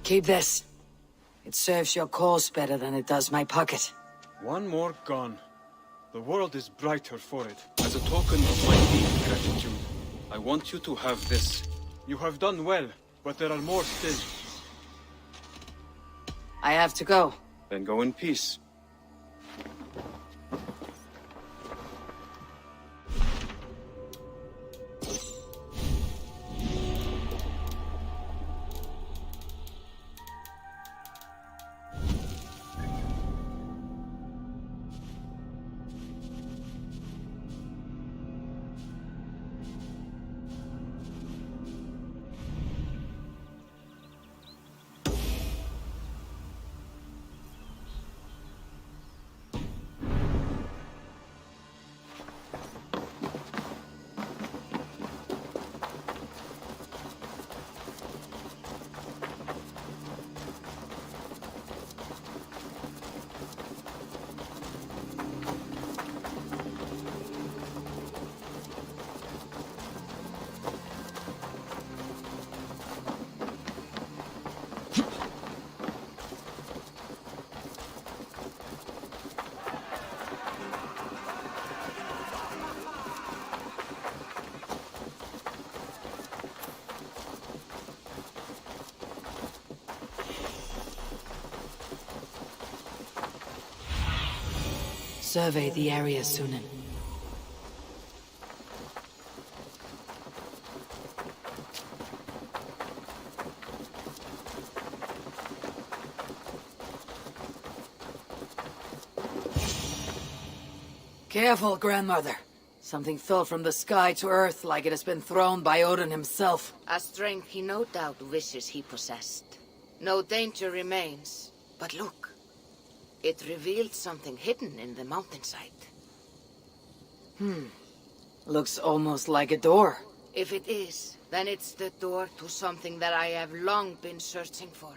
Keep this. It serves your cause better than it does my pocket. One more gone. The world is brighter for it. As a token of my deep gratitude, I want you to have this. You have done well, but there are more still. I have to go. Then go in peace. Survey the area, Sunan. Careful, grandmother. Something fell from the sky to earth like it has been thrown by Odin himself. A strength he no doubt wishes he possessed. No danger remains. But look. It revealed something hidden in the mountainside. Looks almost like a door. If it is, then it's the door to something that I have long been searching for.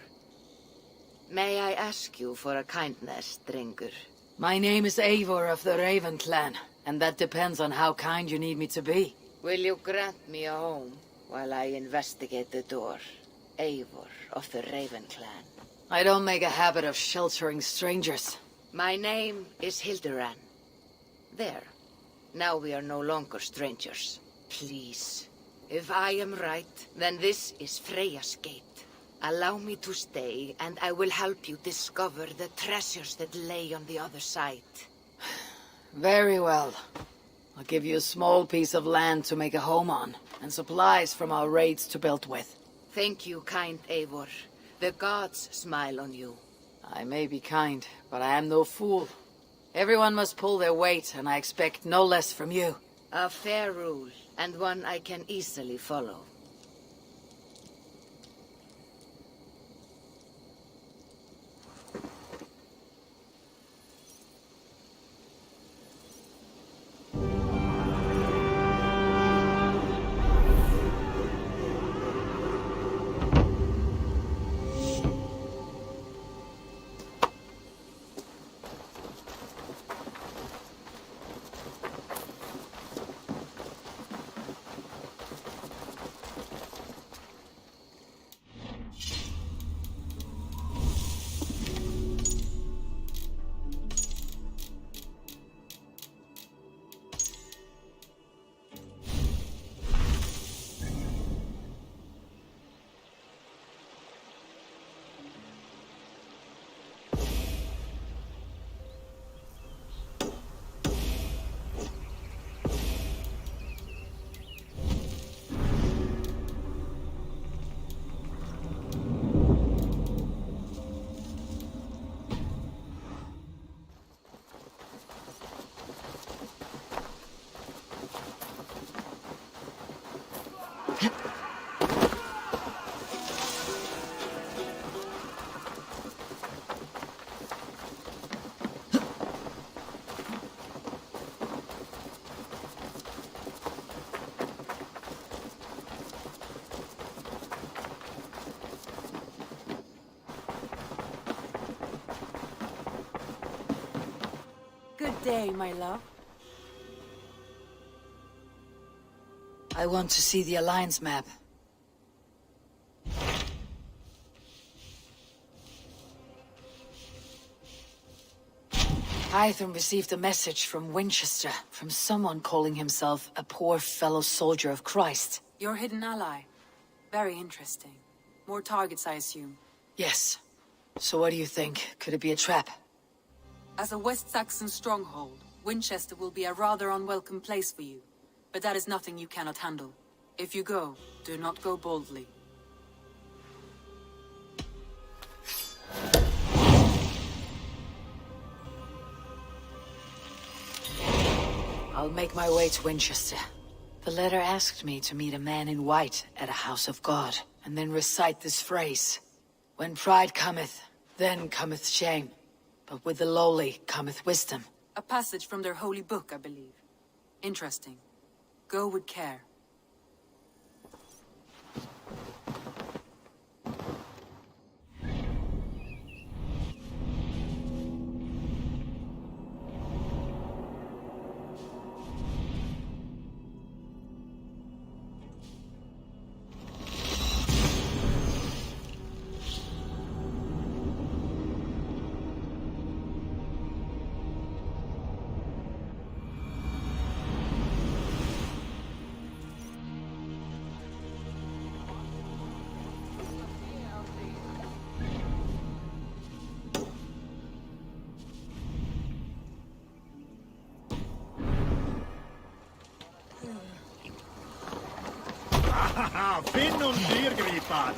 May I ask you for a kindness, Drengur? My name is Eivor of the Raven clan, and that depends on how kind you need me to be. Will you grant me a home while I investigate the door? Eivor of the Raven clan. I don't make a habit of sheltering strangers. My name is Hilderan. There. Now we are no longer strangers. Please. If I am right, then this is Freya's gate. Allow me to stay, and I will help you discover the treasures that lay on the other side. Very well. I'll give you a small piece of land to make a home on, and supplies from our raids to build with. Thank you, kind Eivor. The gods smile on you. I may be kind, but I am no fool. Everyone must pull their weight, and I expect no less from you. A fair rule, and one I can easily follow. Good day, my love. I want to see the Alliance map. Hytham received a message from Winchester, from someone calling himself a poor fellow soldier of Christ. Your hidden ally. Very interesting. More targets, I assume. Yes. So what do you think? Could it be a trap? As a West Saxon stronghold, Winchester will be a rather unwelcome place for you. But that is nothing you cannot handle. If you go, do not go boldly. I'll make my way to Winchester. The letter asked me to meet a man in white at a house of God, and then recite this phrase. When pride cometh, then cometh shame. But with the lowly cometh wisdom. A passage from their holy book, I believe. Interesting. Go with care. Finn någon dyrgripare!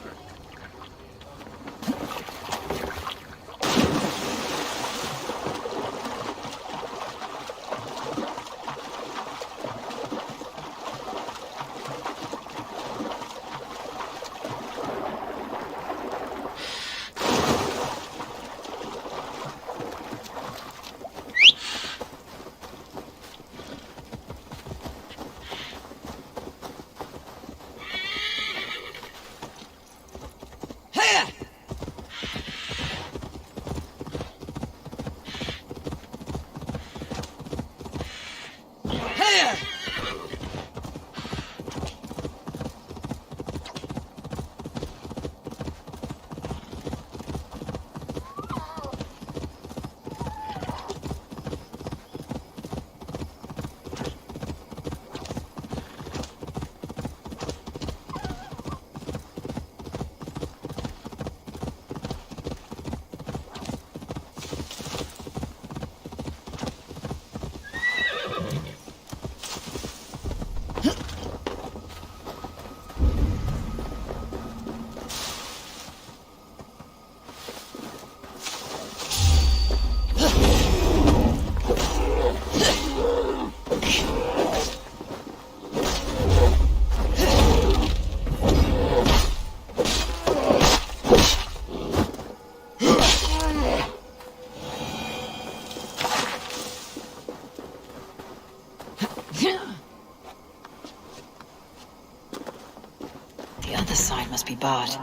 The other side must be barred.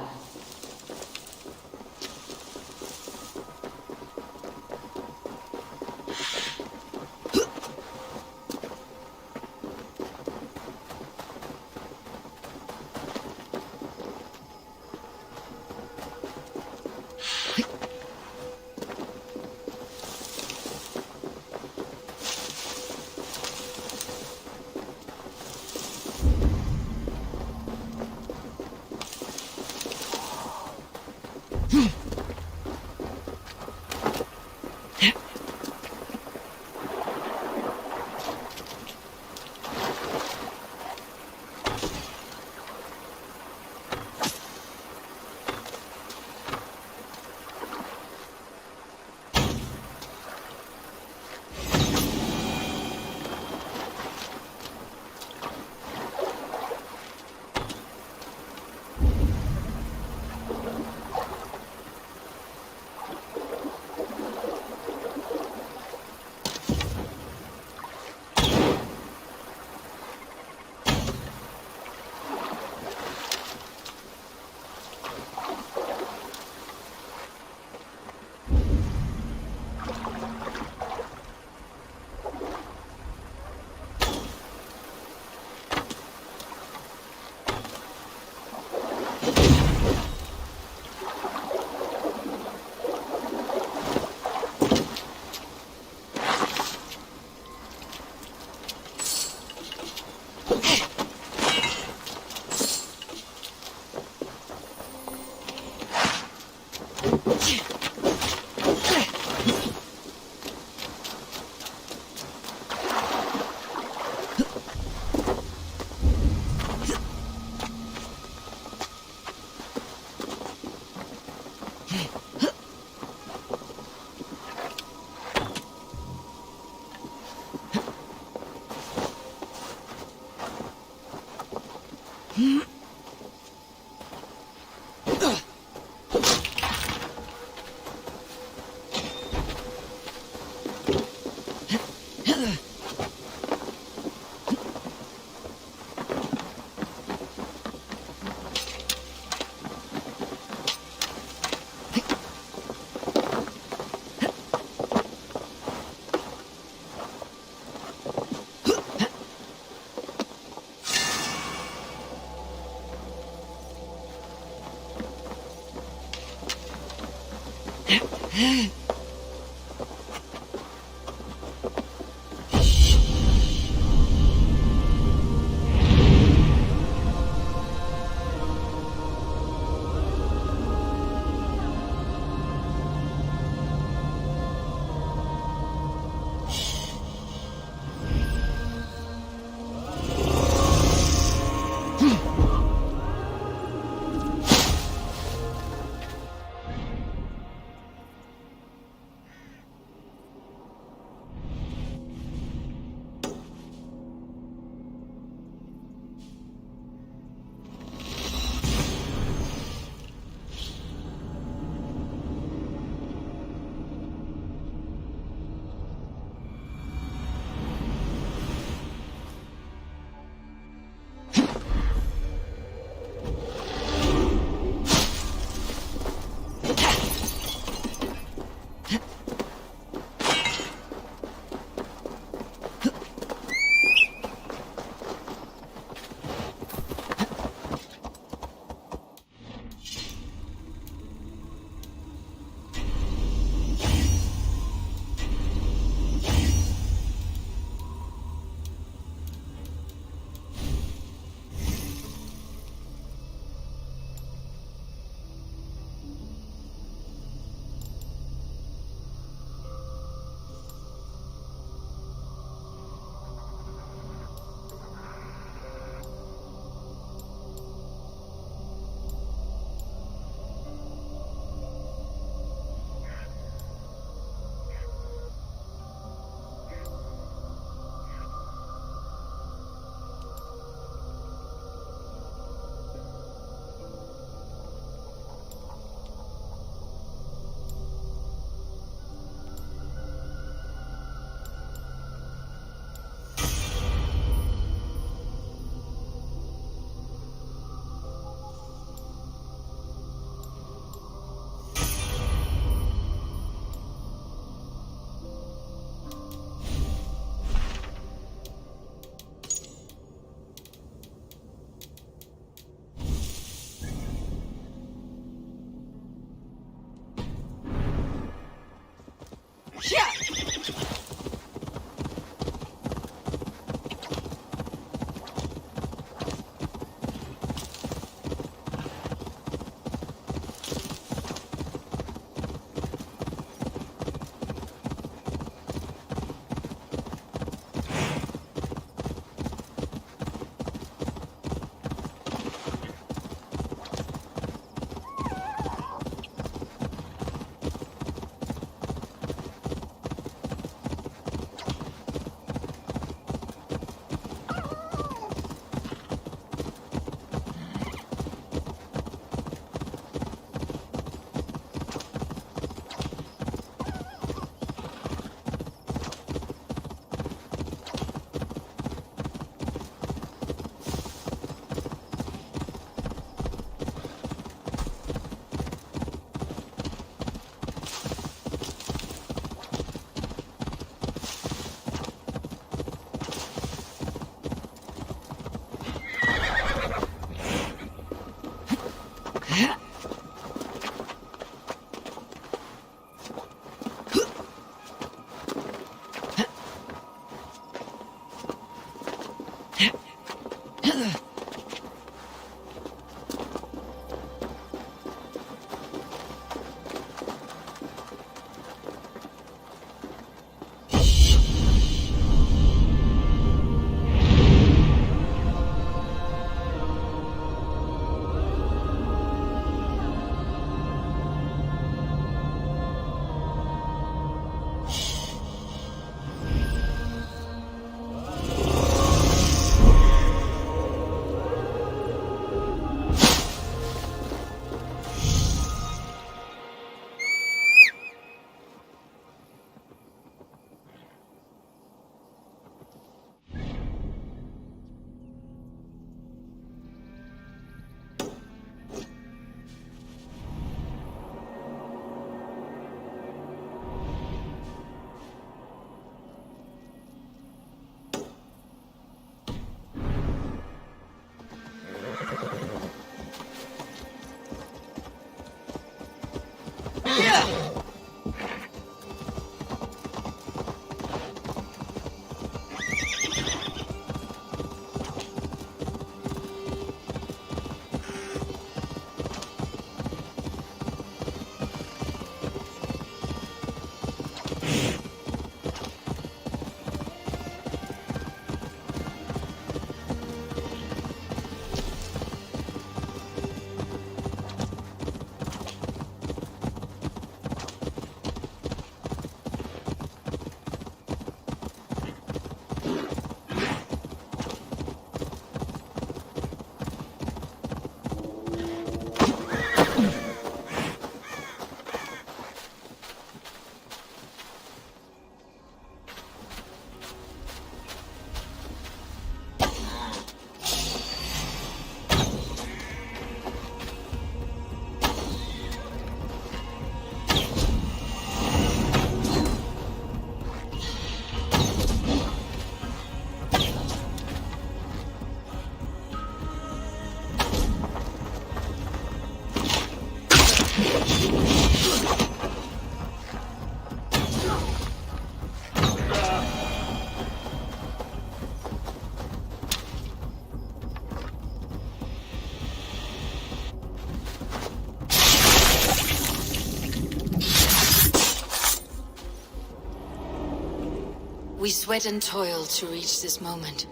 We sweat and toil to reach this moment.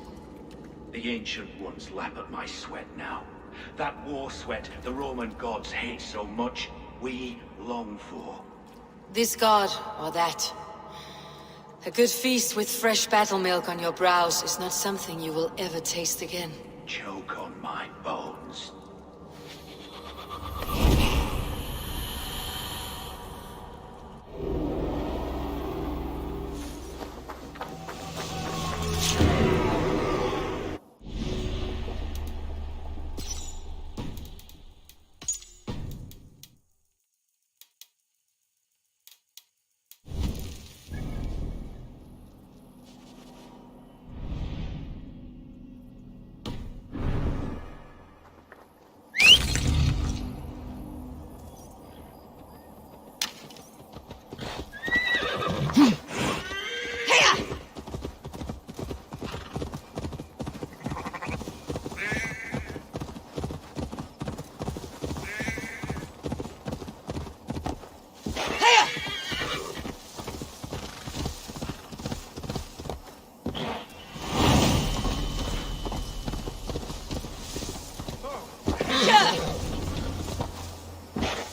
The Ancient Ones lap at my sweat now. That war sweat the Roman gods hate so much, we long for. This god, or that. A good feast with fresh battle milk on your brows is not something you will ever taste again. Choke on my bones.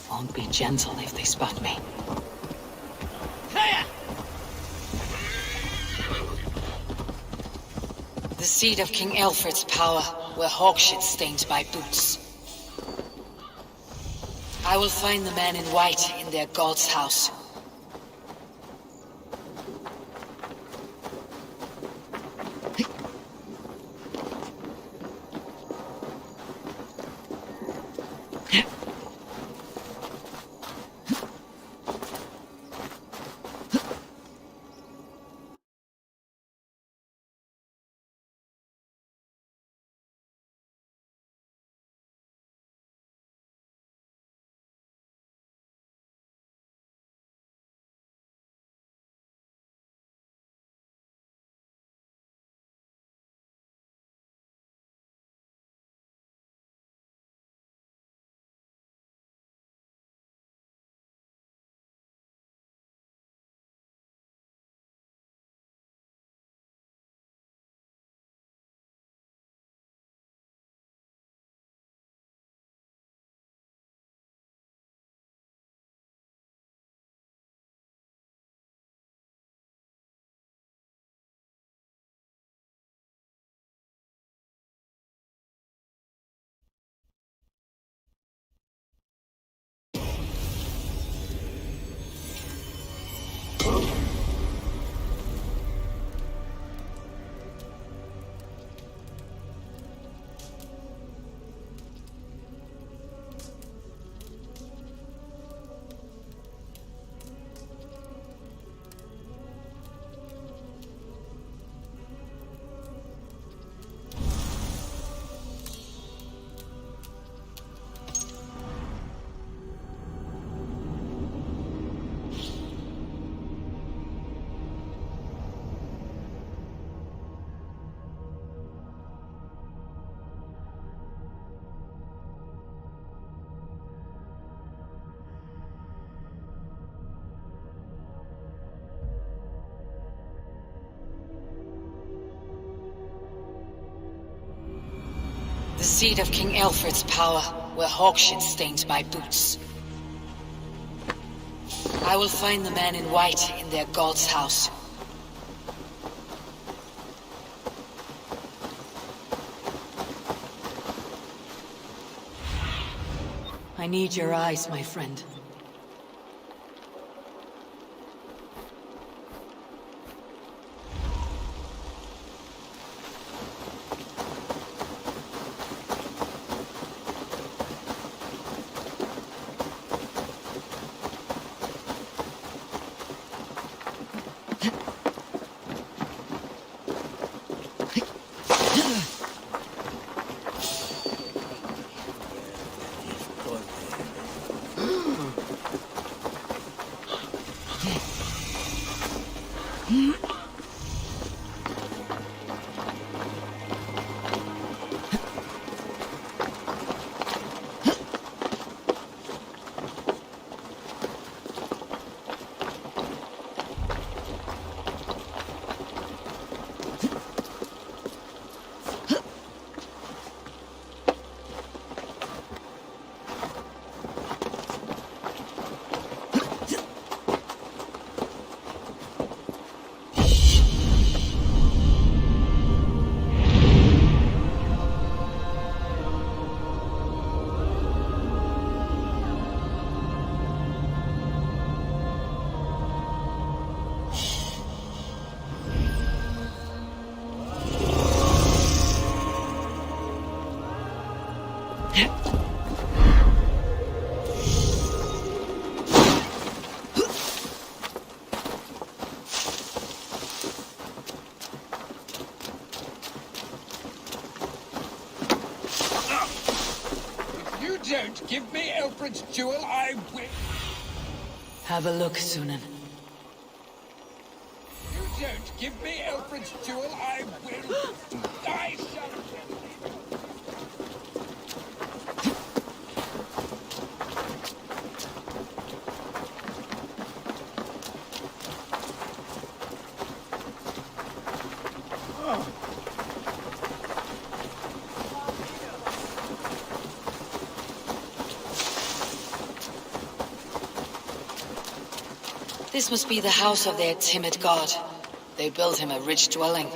Won't be gentle if they spot me. The seat of King Alfred's power, where hawkshit stains my boots. I will find the man in white in their god's house. The seat of King Alfred's power, where hawkshit stains my boots. I will find the man in white in their god's house. I need your eyes, my friend. me Alfred's jewel, I will... Have a look, Sunan. You don't give me Alfred's jewel, I will... I shall... This must be the house of their timid god. They built him a rich dwelling.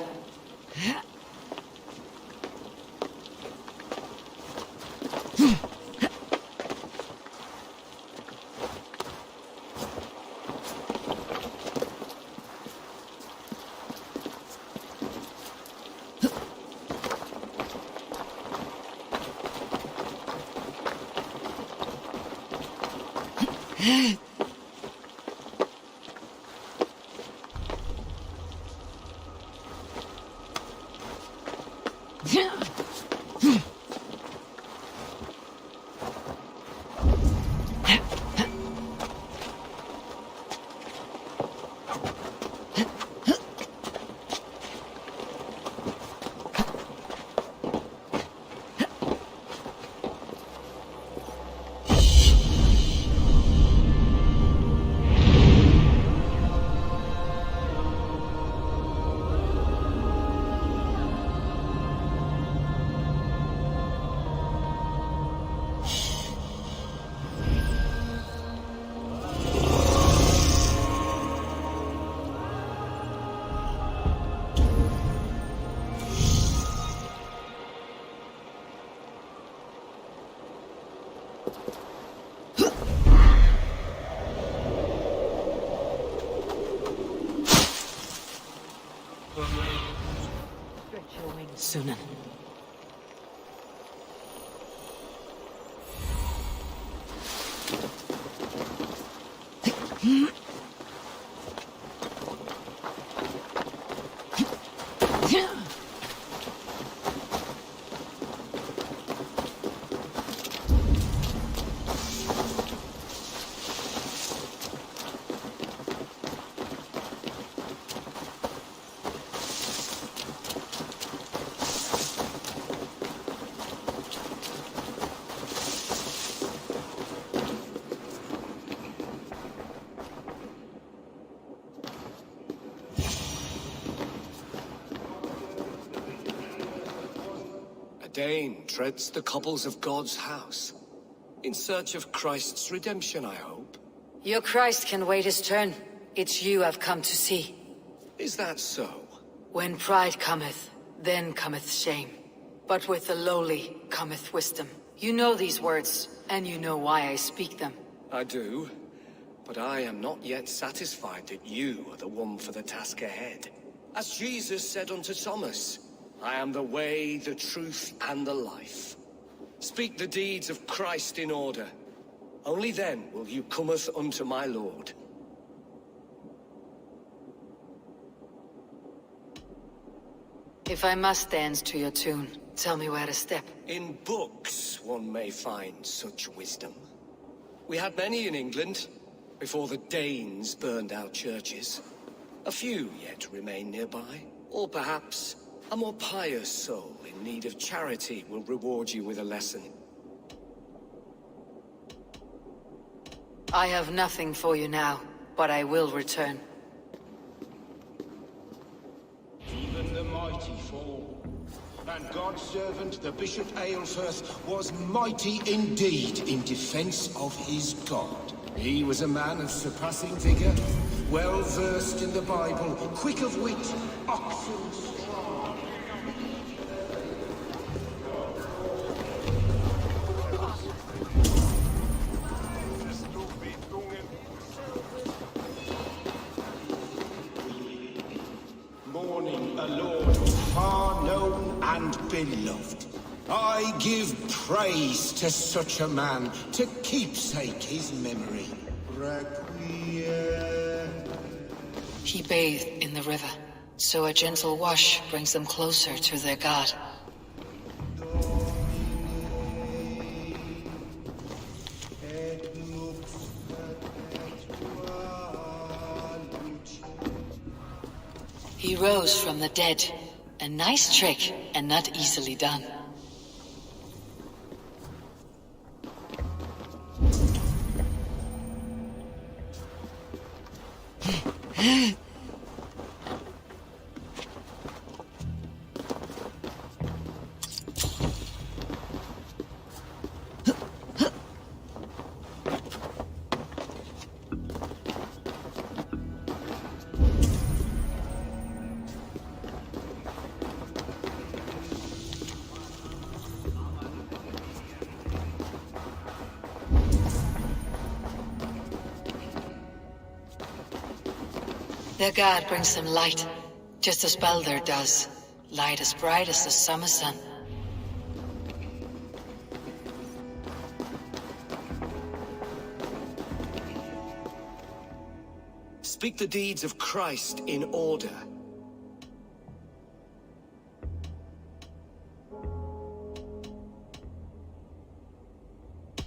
Sunan. Dane treads the cobbles of God's house. In search of Christ's redemption, I hope. Your Christ can wait his turn. It's you I've come to see. Is that so? When pride cometh, then cometh shame. But with the lowly cometh wisdom. You know these words, and you know why I speak them. I do, but I am not yet satisfied that you are the one for the task ahead. As Jesus said unto Thomas, I am the way, the truth, and the life. Speak the deeds of Christ in order. Only then will you cometh unto my Lord. If I must dance to your tune, tell me where to step. In books one may find such wisdom. We had many in England, before the Danes burned our churches. A few yet remain nearby, or perhaps a more pious soul in need of charity will reward you with a lesson. I have nothing for you now, but I will return. Even the mighty fall. And God's servant, the Bishop Aelfirth, was mighty indeed in defense of his God. He was a man of surpassing vigor, well versed in the Bible, quick of wit, oxen strong. Mourning a lord far known and beloved. I give praise to such a man, to keepsake his memory. Requiem. He bathed in the river, so a gentle wash brings them closer to their god. He rose from the dead. A nice trick, and not easily done. Their god brings them light, just as Baldur does. Light as bright as the summer sun. Speak the deeds of Christ in order.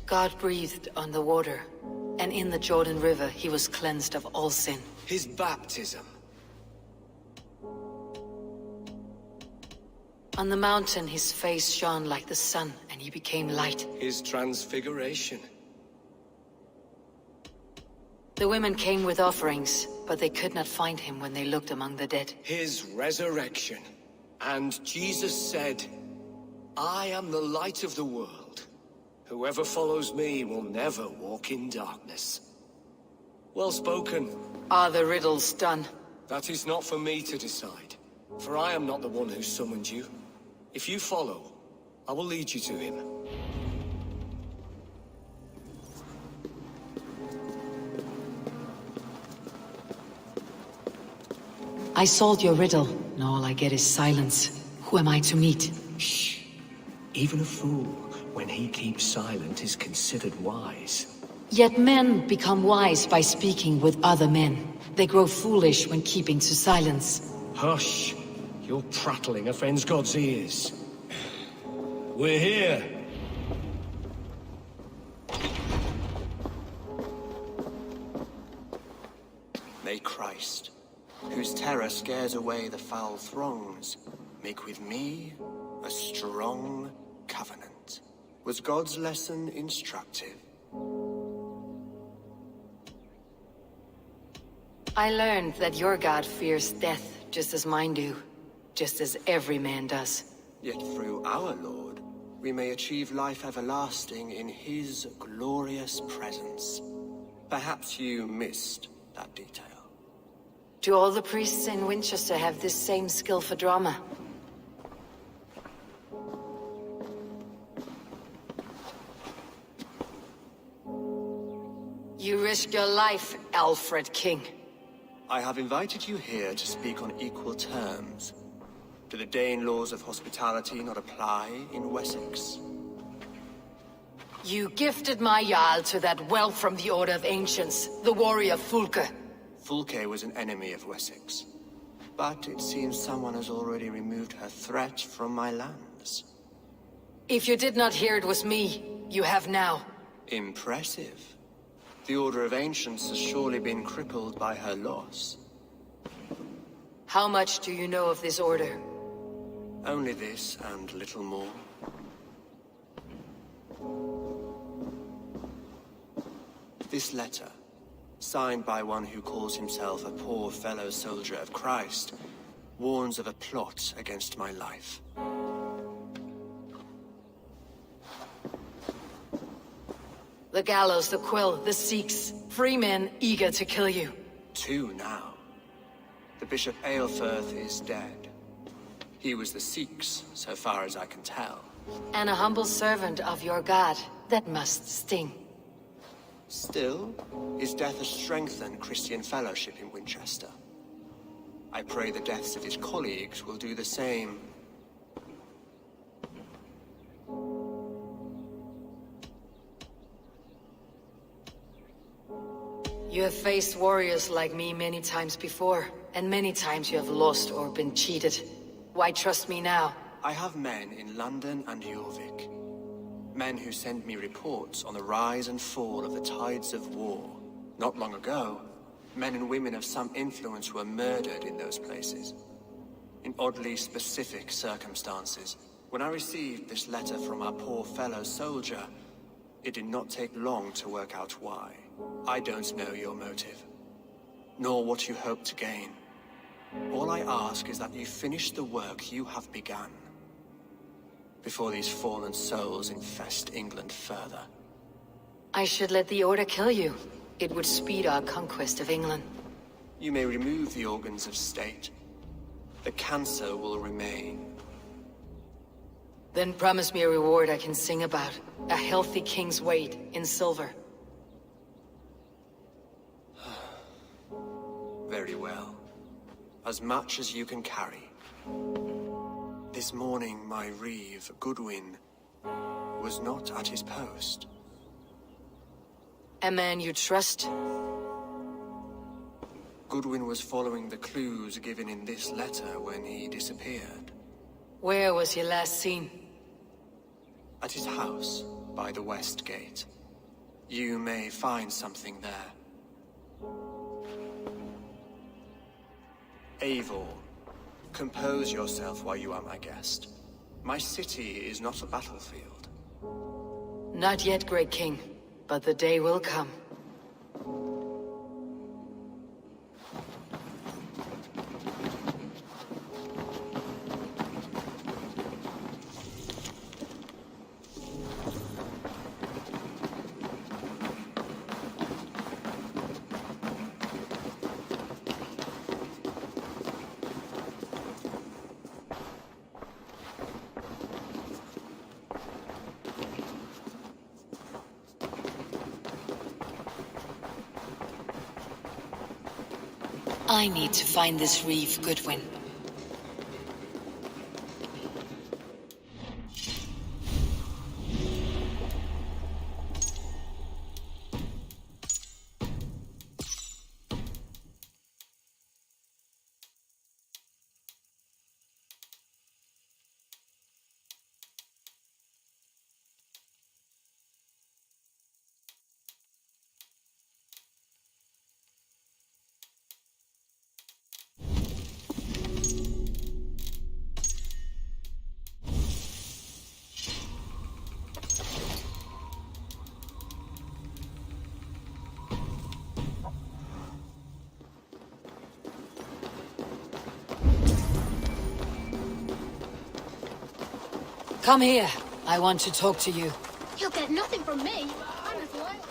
God breathed on the water, and in the Jordan River he was cleansed of all sin. His baptism. On the mountain his face shone like the sun, and he became light. His transfiguration. The women came with offerings, but they could not find him when they looked among the dead. His resurrection. And Jesus said, I am the light of the world. Whoever follows me will never walk in darkness. Well spoken. Are the riddles done? That is not for me to decide, for I am not the one who summoned you. If you follow, I will lead you to him. I solved your riddle, and all I get is silence. Who am I to meet? Shh. Even a fool, when he keeps silent, is considered wise. Yet men become wise by speaking with other men. They grow foolish when keeping to silence. Hush! Your prattling offends God's ears. We're here. May Christ, whose terror scares away the foul throngs, make with me a strong covenant. Was God's lesson instructive? I learned that your god fears death, just as mine do. Just as every man does. Yet through our Lord, we may achieve life everlasting in his glorious presence. Perhaps you missed that detail. Do all the priests in Winchester have this same skill for drama? You risk your life, Alfred King. I have invited you here to speak on equal terms. Do the Dane laws of hospitality not apply in Wessex? You gifted my Jarl to that whelp from the Order of Ancients, the warrior Fulke. Fulke was an enemy of Wessex. But it seems someone has already removed her threat from my lands. If you did not hear it was me, you have now. Impressive. The Order of Ancients has surely been crippled by her loss. How much do you know of this order? Only this and little more. This letter, signed by one who calls himself a poor fellow soldier of Christ, warns of a plot against my life. The gallows, the quill, the Sikhs, free men eager to kill you. 2 now. The Bishop Aelfirth is dead. He was the Sikhs, so far as I can tell. And a humble servant of your god. That must sting. Still, his death has strengthened Christian fellowship in Winchester. I pray the deaths of his colleagues will do the same. You have faced warriors like me many times before, and many times you have lost or been cheated. Why trust me now? I have men in London and Jorvik. Men who send me reports on the rise and fall of the tides of war. Not long ago, men and women of some influence were murdered in those places. in oddly specific circumstances. When I received this letter from our poor fellow soldier, it did not take long to work out why. I don't know your motive, nor what you hope to gain. All I ask is that you finish the work you have begun, before these fallen souls infest England further. I should let the Order kill you. It would speed our conquest of England. You may remove the organs of state. The cancer will remain. Then promise me a reward I can sing about. A healthy king's weight in silver. Very well. As much as you can carry. This morning, my reeve, Goodwin, was not at his post. A man you trust? Goodwin was following the clues given in this letter when he disappeared. Where was he last seen? At his house, by the west gate. You may find something there. Eivor, compose yourself while you are my guest. My city is not a battlefield. Not yet, Great King, but the day will come. I need to find this reeve, Goodwin. Come here. I want to talk to you. You'll get nothing from me. I'm as loyal.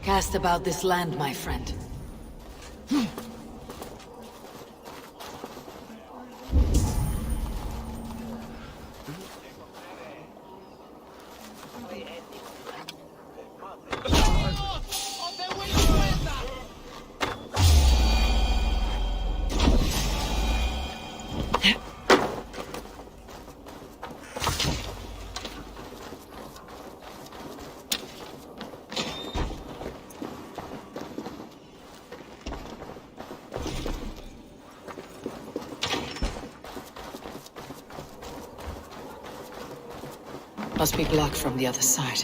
Cast about this land, my friend. Must be blocked from the other side.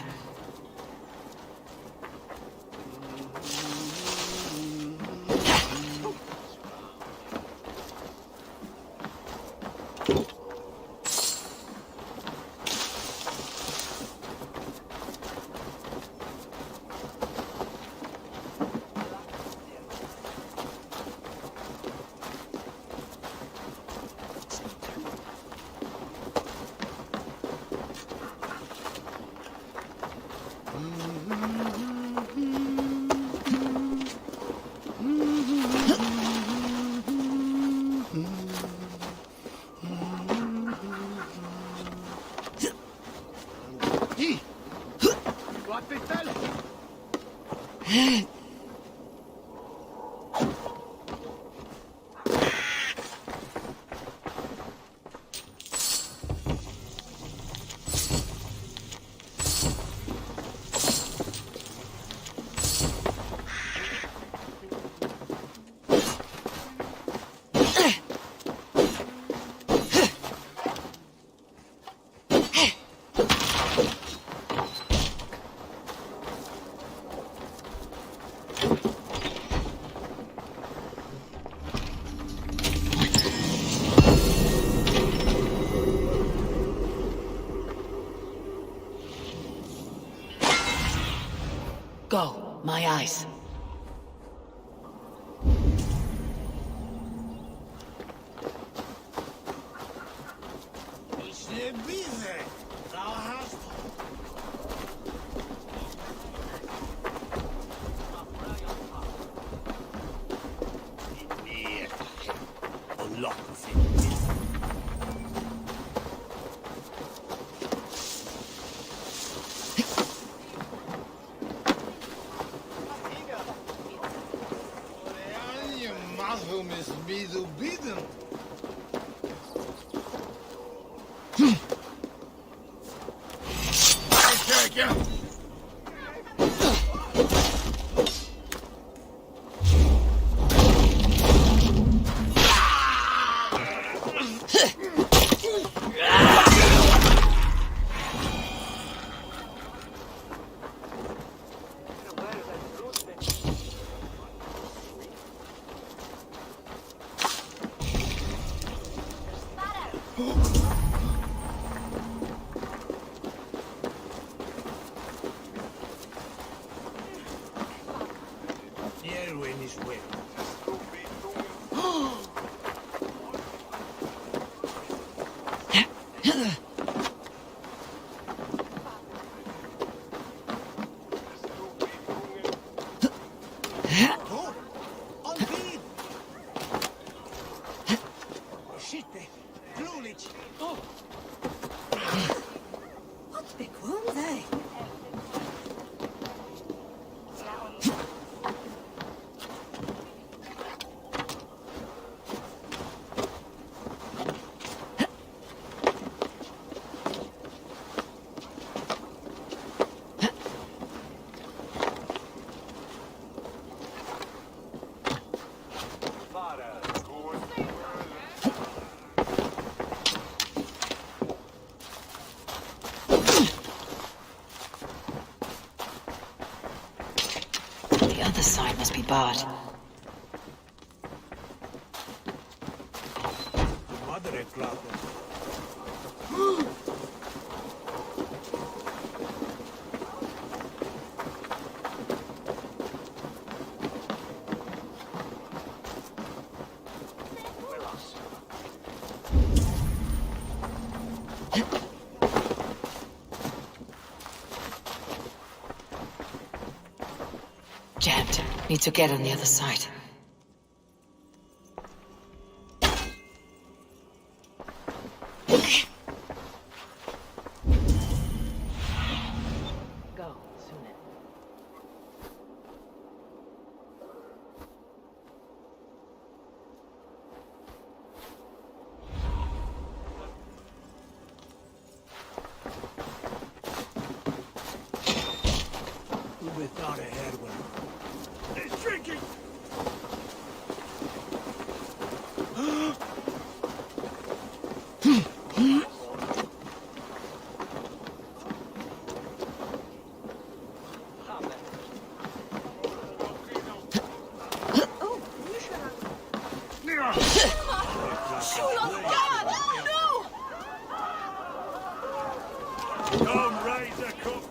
Go, my eyes. other side must be barred. Madre clavo. Jammed. Need to get on the other side. Go, sooner. Who would thought I had one? It's drinking! Come raise a cup!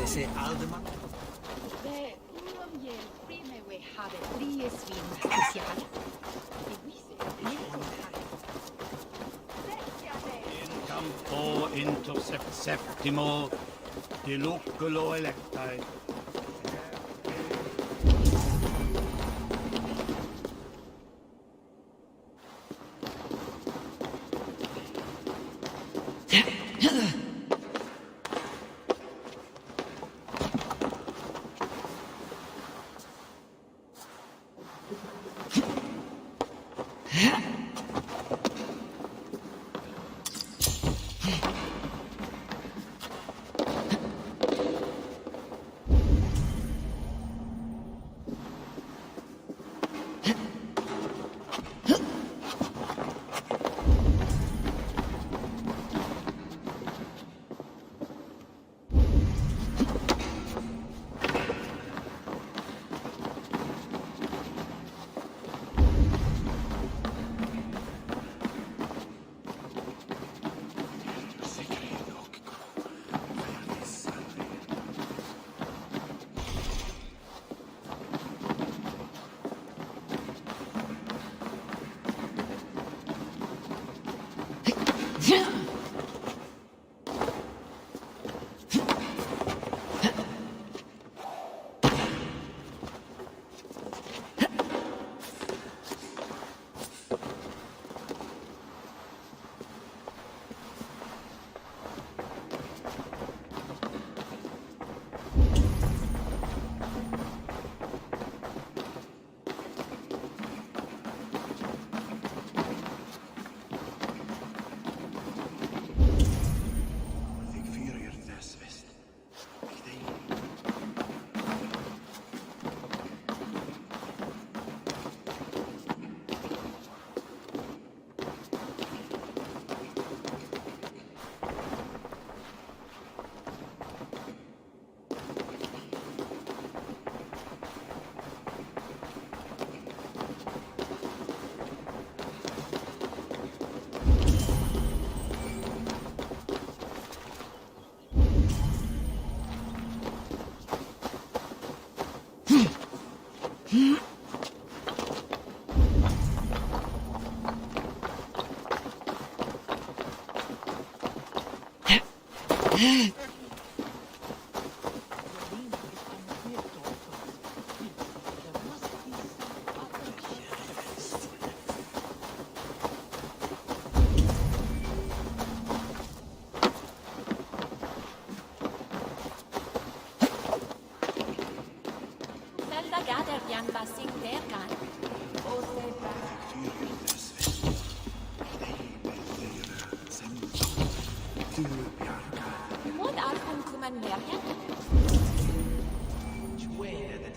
Se Alderman. In campo intercept septimo diluculo electae.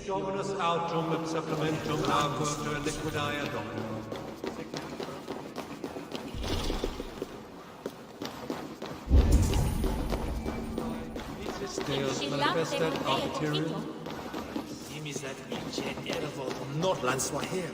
Dominus autum et supplementum augur liquidae dominum. Deus manifested arterial. Simis et vince ervo Nordland Swahil.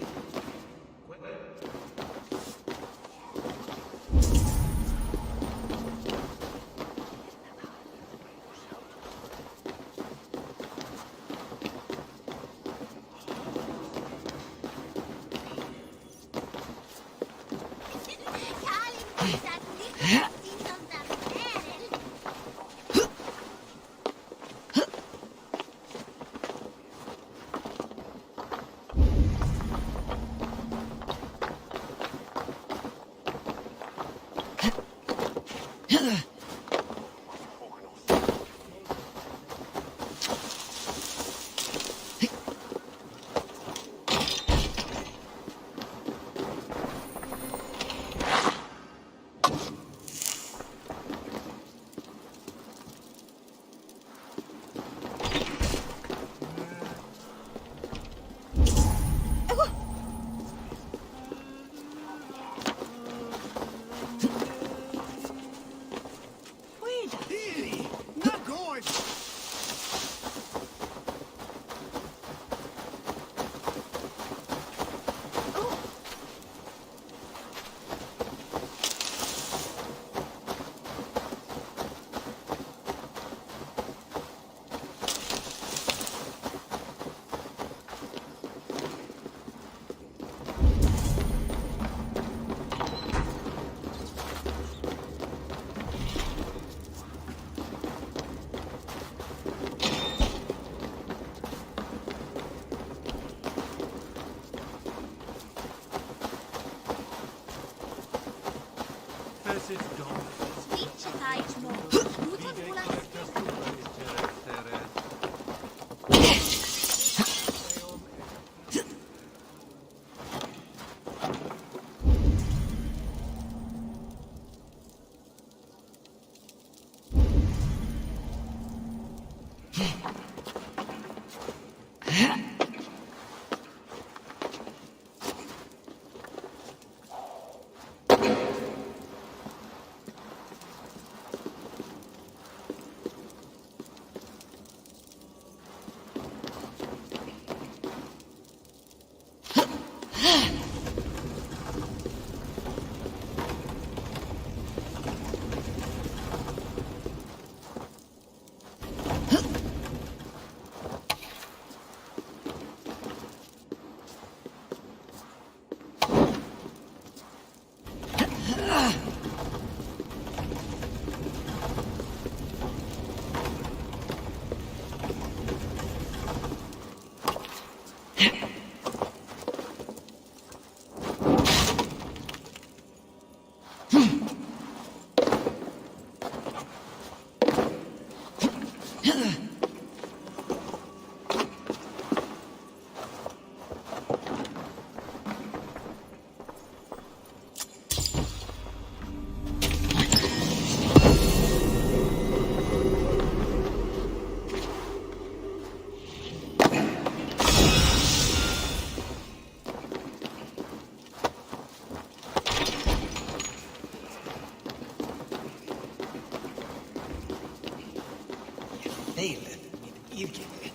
Neilen, min irgine.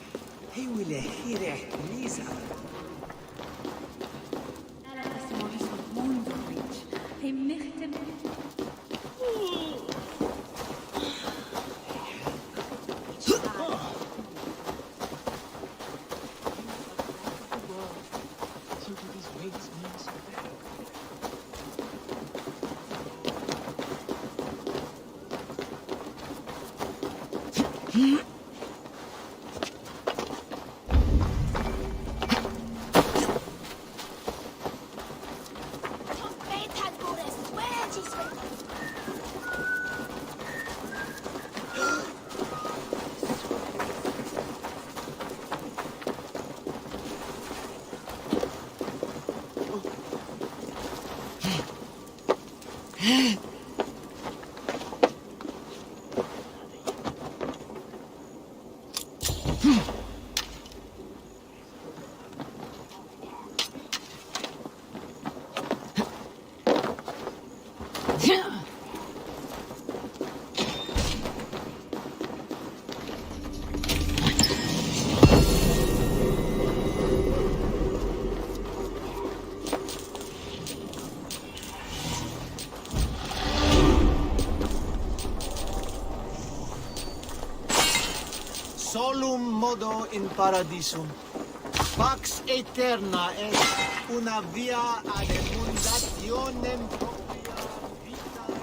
Hei ville hire Lisa. solum modo in paradisum. Pax eterna est una via ad emundationem propria vitae.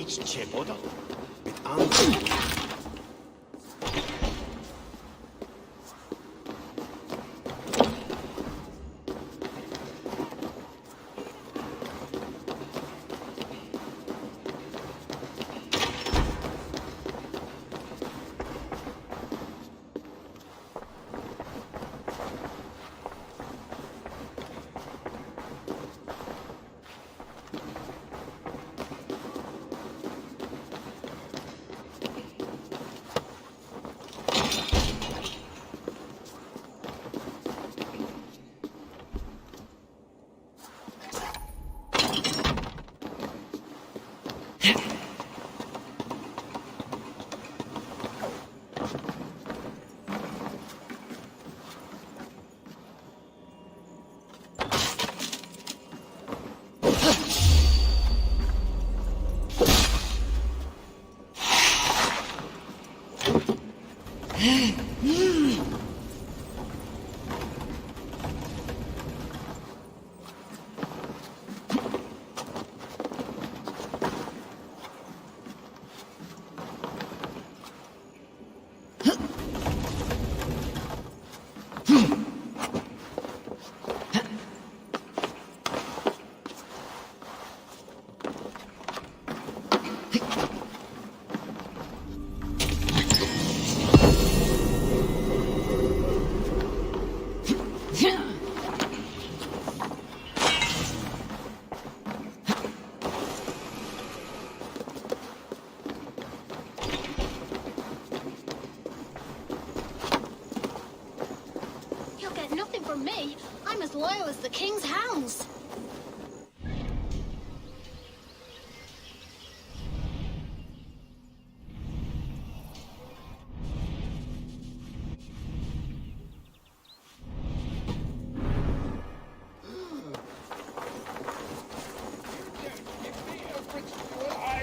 idźcie wodą. Mit anderen. You'll get nothing from me. I'm as loyal as the king's hounds.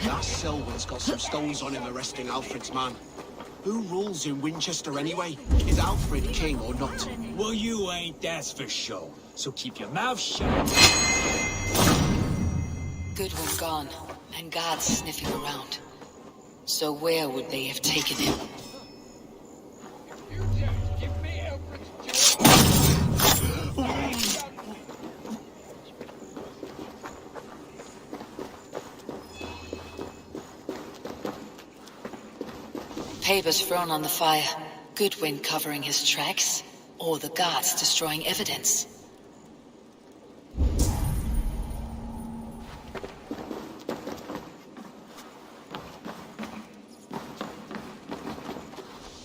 That Selwyn's got some stones on him arresting Alfred's man. Who rules in Winchester anyway? Is Alfred king or not? Well, you ain't, that's for sure. So keep your mouth shut. Goodwin gone, and guards sniffing around. So where would they have taken him? You just give me Alfred's jewel. Papers thrown on the fire. Goodwin covering his tracks, or the guards destroying evidence.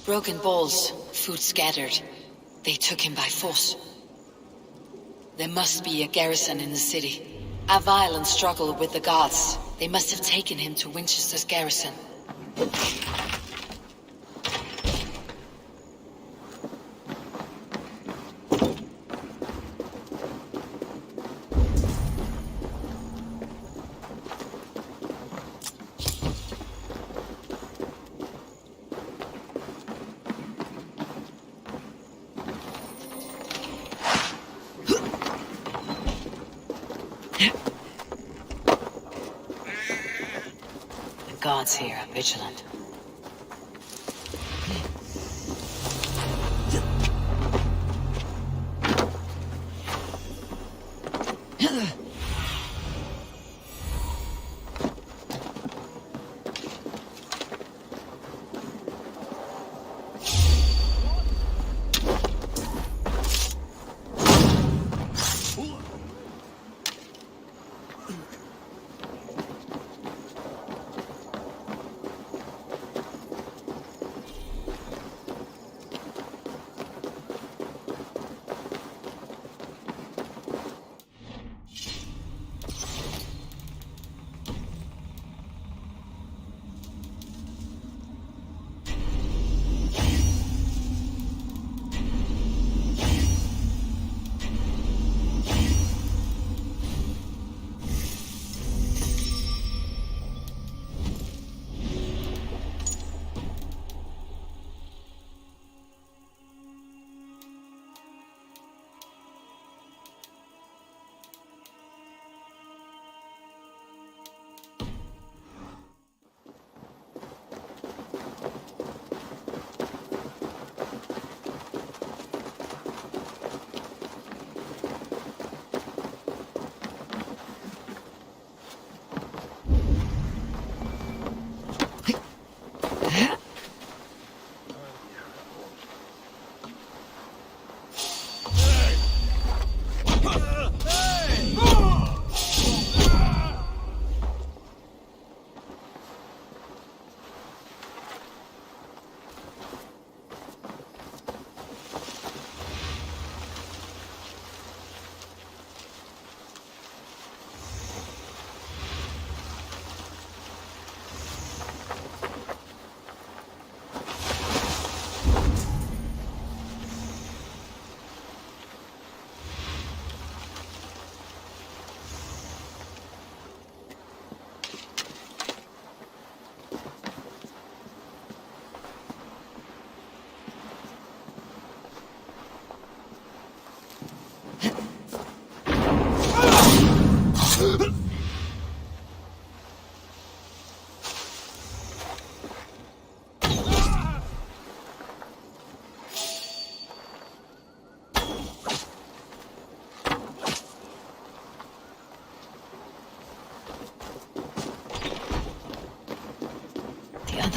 Broken bowls, food scattered. They took him by force. There must be a garrison in the city. A violent struggle with the guards. They must have taken him to Winchester's garrison. The guards here are vigilant.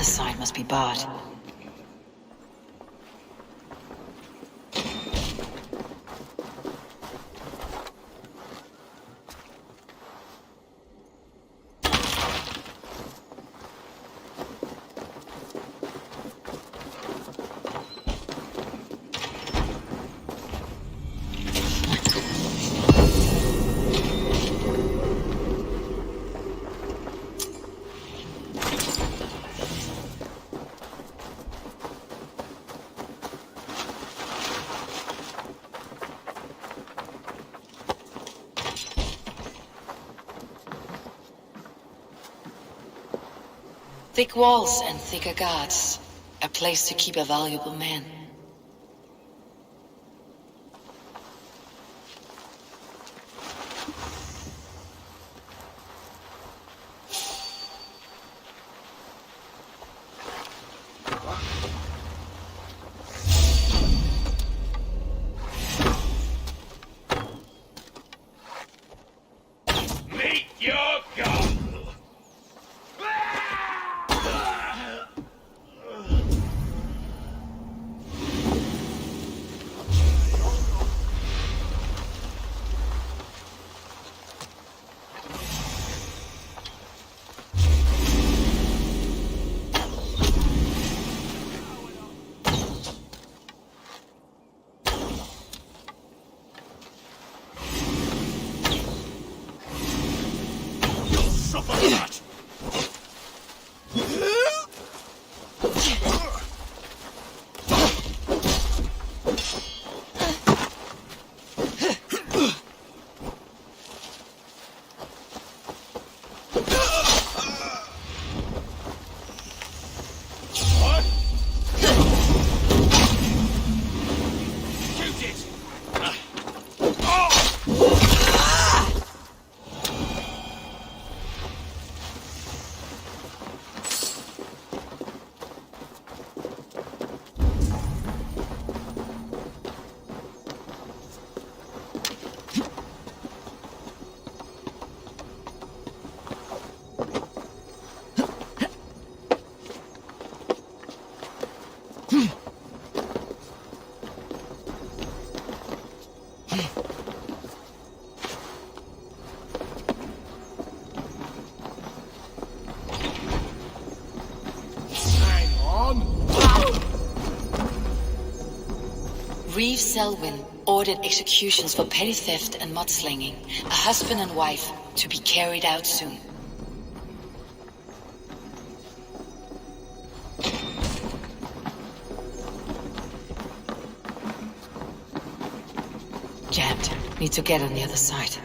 side must be barred. Thick walls and thicker guards. A place to keep a valuable man. Meet your God! Reeve Selwyn ordered executions for petty theft and mudslinging. A husband and wife to be carried out soon. Jammed. Need to get on the other side.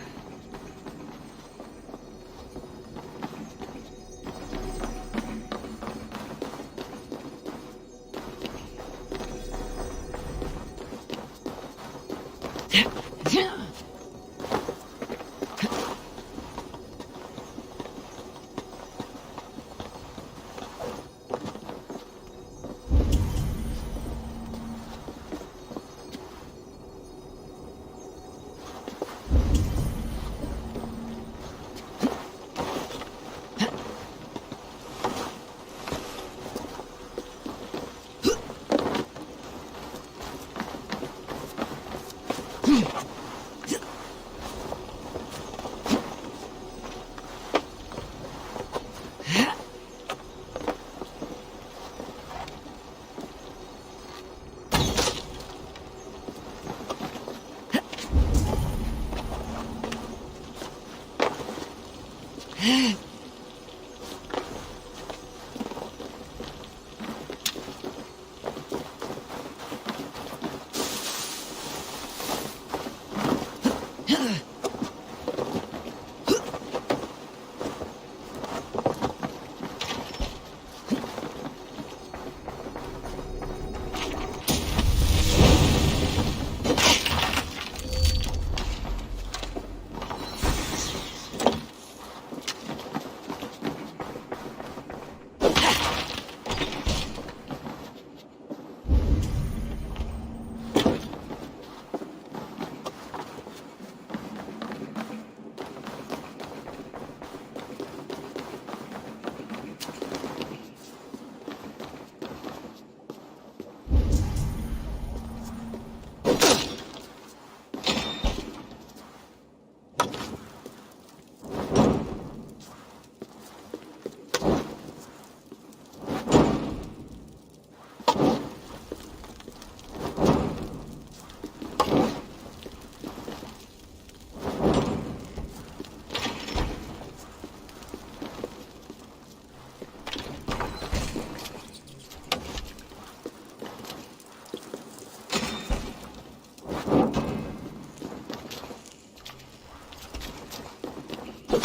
A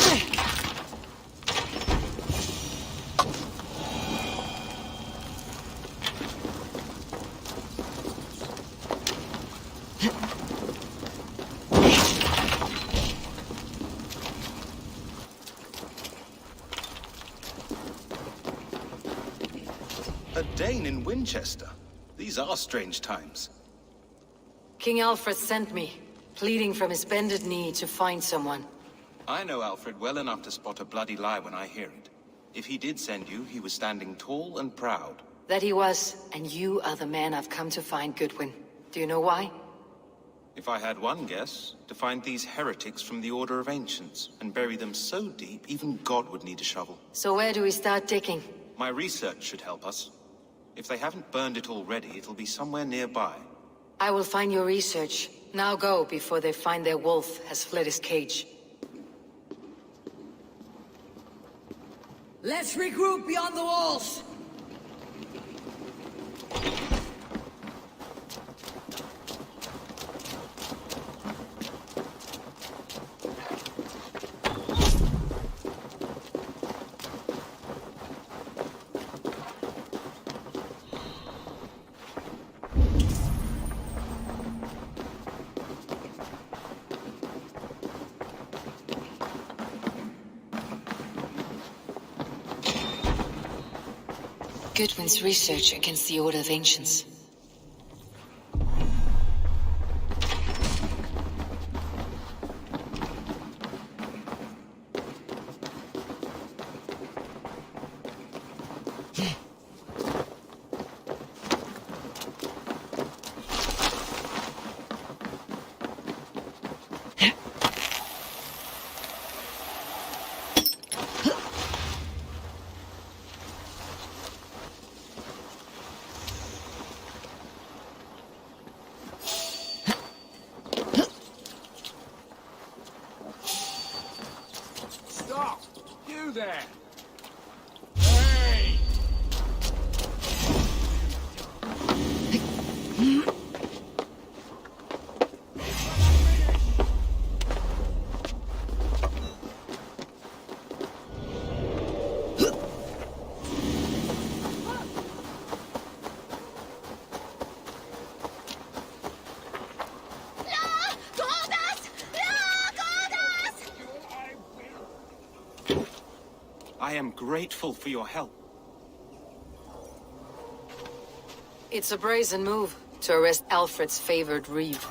Dane in Winchester. These are strange times. King Alfred sent me, pleading from his bended knee to find someone. I know Alfred well enough to spot a bloody lie when I hear it. If he did send you, he was standing tall and proud. That he was, and you are the man I've come to find, Goodwin. Do you know why? If I had one guess, to find these heretics from the Order of Ancients, and bury them so deep, even God would need a shovel. So where do we start digging? My research should help us. If they haven't burned it already, it'll be somewhere nearby. I will find your research. Now go, before they find their wolf has fled his cage. Let's regroup beyond the walls! Goodwin's research against the Order of Ancients. Stop! You there! Hey! I am grateful for your help. It's a brazen move to arrest Alfred's favored reeve.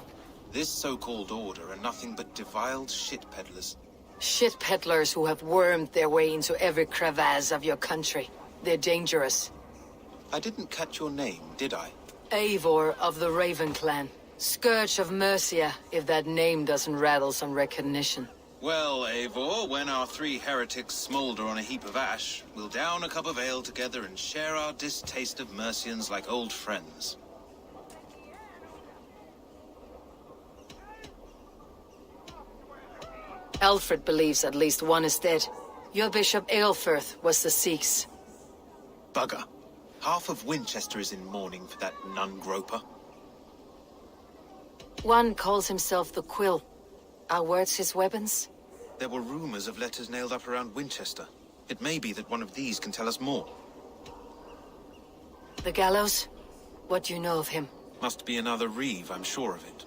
This so-called order are nothing but defiled shit peddlers. Shit peddlers who have wormed their way into every crevasse of your country. They're dangerous. I didn't catch your name, did I? Eivor of the Raven Clan. Scourge of Mercia, if that name doesn't rattle some recognition. Well, Eivor, when our three heretics smolder on a heap of ash, we'll down a cup of ale together and share our distaste of Mercians like old friends. Alfred believes at least one is dead. Your Bishop Aelfirth was the Sikhs. Bugger. Half of Winchester is in mourning for that nun-groper. One calls himself the Quill. Are words his weapons? There were rumors of letters nailed up around Winchester. It may be that one of these can tell us more. The gallows? What do you know of him? Must be another reeve, I'm sure of it.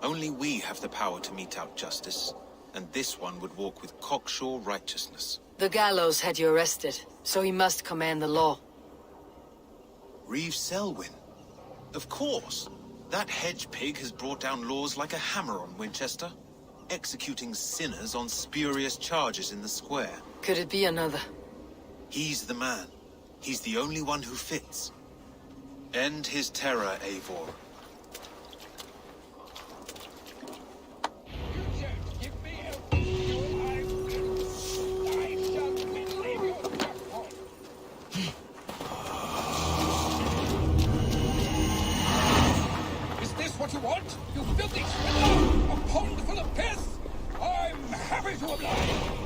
Only we have the power to mete out justice, and this one would walk with cocksure righteousness. The gallows had you arrested, so he must command the law. Reeve Selwyn? Of course. That hedge pig has brought down laws like a hammer on Winchester, executing sinners on spurious charges in the square. Could it be another? He's the man. He's the only one who fits. End his terror, Eivor. What you want? You filthy swindler! A pond full of piss! I'm happy to oblige!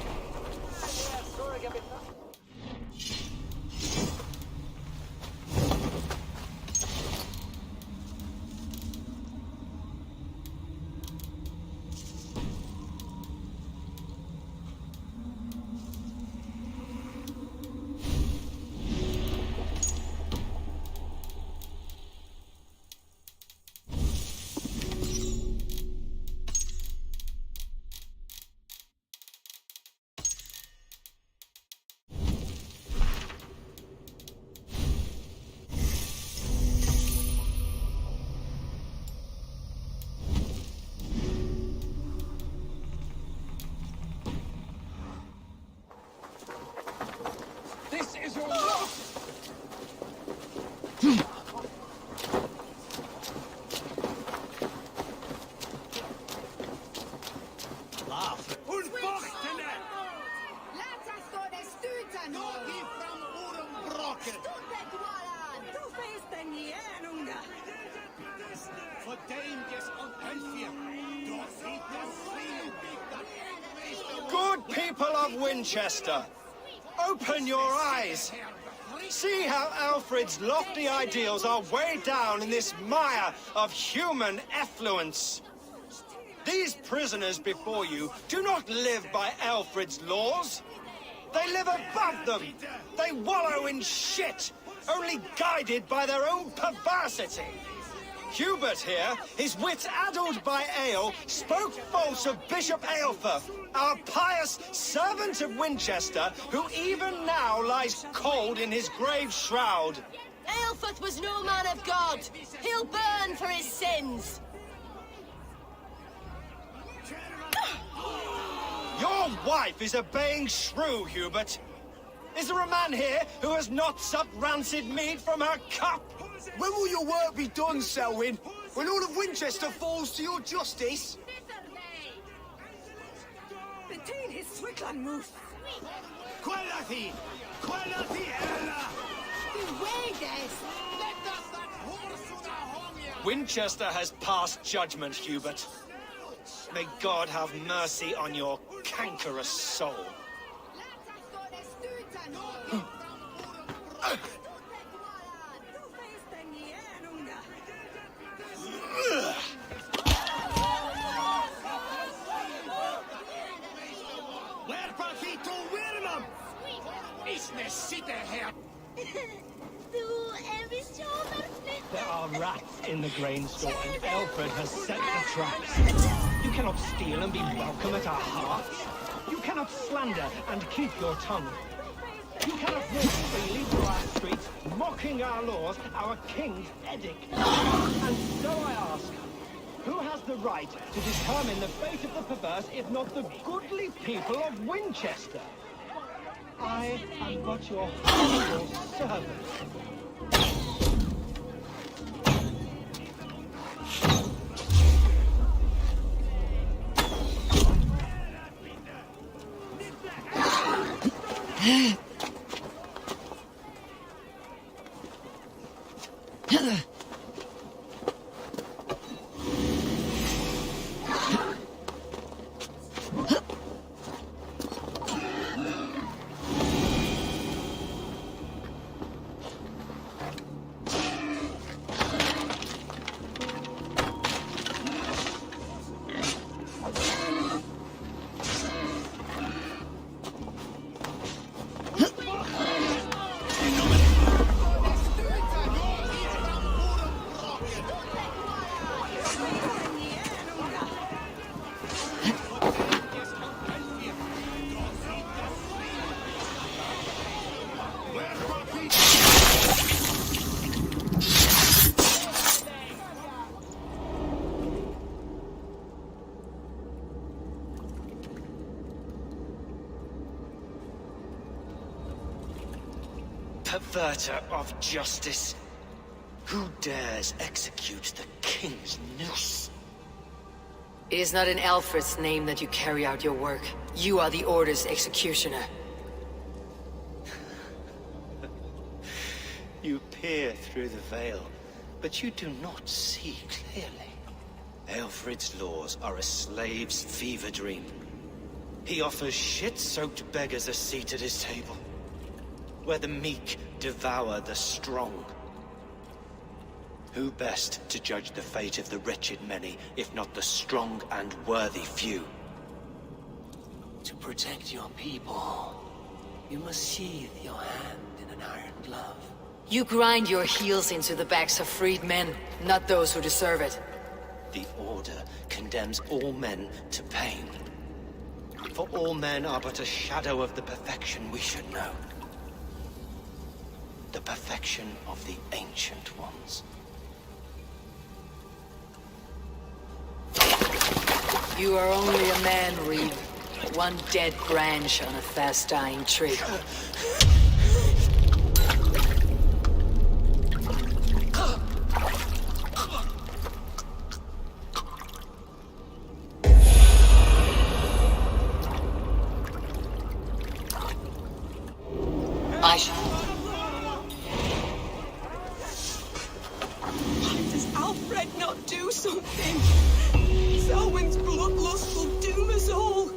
people of Winchester, open your eyes. See how Alfred's lofty ideals are weighed down in this mire of human effluence. These prisoners before you do not live by Alfred's laws. They live above them. They wallow in shit, only guided by their own perversity. Hubert here, his wits addled by ale, spoke false of Bishop Aelfer, our pious servant of Winchester, who even now lies cold in his grave shroud. Aelfrith was no man of God. He'll burn for his sins. Your wife is obeying shrew, Hubert. Is there a man here who has not supped rancid mead from her cup? When will your work be done, Selwyn? When all of Winchester falls to your justice? Between his Swickland moose. Quality! Quality, Ella! Winchester has passed judgment, Hubert. May God have mercy on your cankerous soul. There are rats in the grain store, and Alfred has set the traps. You cannot steal and be welcome at our hearths. You cannot slander and keep your tongue. You cannot walk freely through our streets, mocking our laws, our king's edict. And so I ask, who has the right to determine the fate of the perverse, if not the goodly people of Winchester? I am but your humble servant. Perverter of justice. Who dares execute the king's noose? It is not in Alfred's name that you carry out your work. You are the Order's executioner. You peer through the veil, but you do not see clearly. Alfred's laws are a slave's fever dream. He offers shit-soaked beggars a seat at his table, where the meek devour the strong. Who best to judge the fate of the wretched many, if not the strong and worthy few? To protect your people, you must sheathe your hand in an iron glove. You grind your heels into the backs of freed men, not those who deserve it. The Order condemns all men to pain. For all men are but a shadow of the perfection we should know. The perfection of the Ancient Ones. You are only a man, Reed. One dead branch on a fast-dying tree. Why does Alfred not do something? Selwyn's bloodlust will doom us all.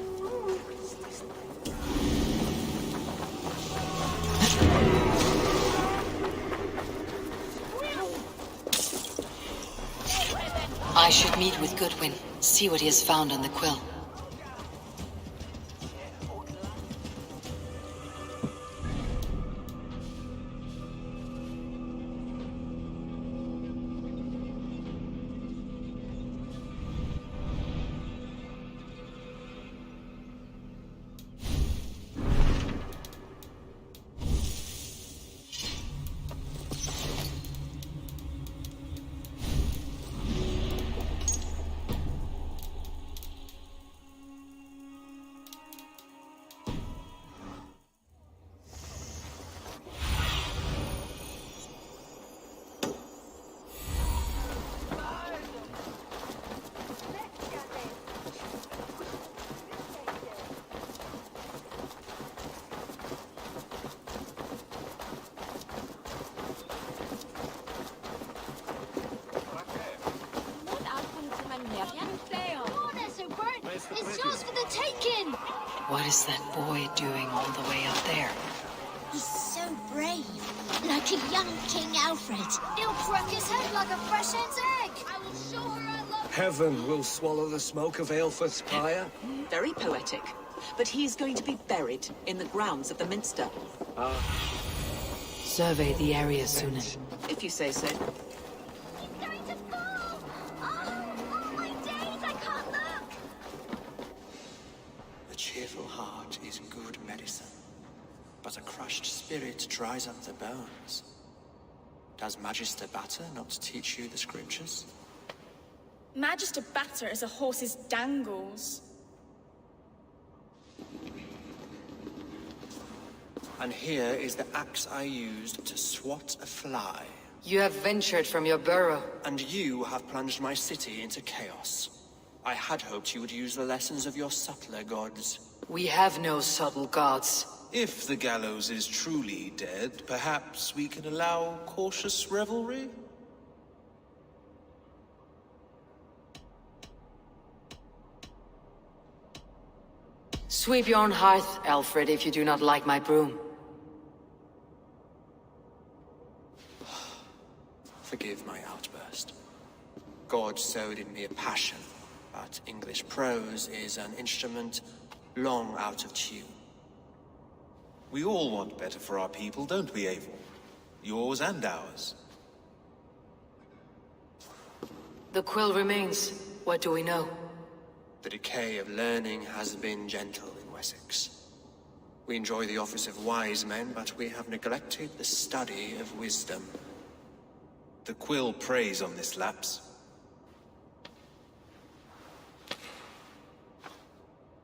I should meet with Goodwin, see what he has found on the quill. It's yours for the taking! What is that boy doing all the way up there? He's so brave. Like a young King Alfred. He'll crack his head like a fresh hen's egg. I will show her I love her. Heaven will swallow the smoke of Aelfred's pyre. Very poetic. But he's going to be buried in the grounds of the Minster. Survey the area, Sunan. If you say so. He's going to fall! Oh my days, I can't look! A cheerful heart is good medicine, but a crushed spirit dries up the bones. Does Magister Batter not teach you the scriptures? Magister Batter is a horse's dangles. And here is the axe I used to swat a fly. You have ventured from your burrow. And you have plunged my city into chaos. I had hoped you would use the lessons of your subtler gods. We have no subtle gods. If the gallows is truly dead, perhaps we can allow cautious revelry? Sweep your own hearth, Alfred, if you do not like my broom. Forgive my outburst. God sowed in me a passion, but English prose is an instrument long out of tune. We all want better for our people, don't we, Eivor? Yours and ours. The quill remains. What do we know? The decay of learning has been gentle in Wessex. We enjoy the office of wise men, but we have neglected the study of wisdom. The quill preys on this lapse.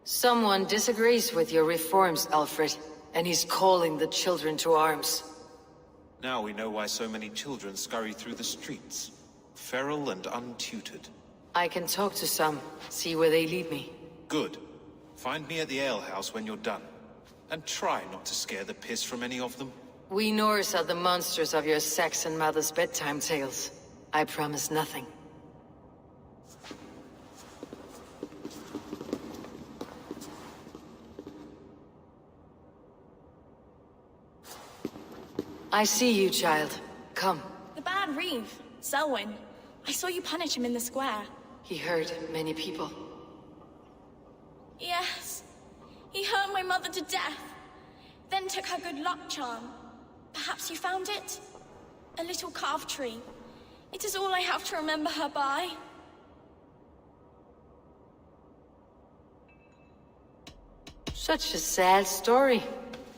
Someone disagrees with your reforms, Alfred, and he's calling the children to arms. Now we know why so many children scurry through the streets, feral and untutored. I can talk to some, see where they lead me. Good. Find me at the alehouse when you're done. And try not to scare the piss from any of them. We Norse are the monsters of your Saxon mother's bedtime tales. I promise nothing. I see you, child. Come. The bad Reeve, Selwyn. I saw you punish him in the square. He hurt many people. Yes. He hurt my mother to death. Then took her good luck charm. Perhaps you found it? A little carved tree. It is all I have to remember her by. Such a sad story.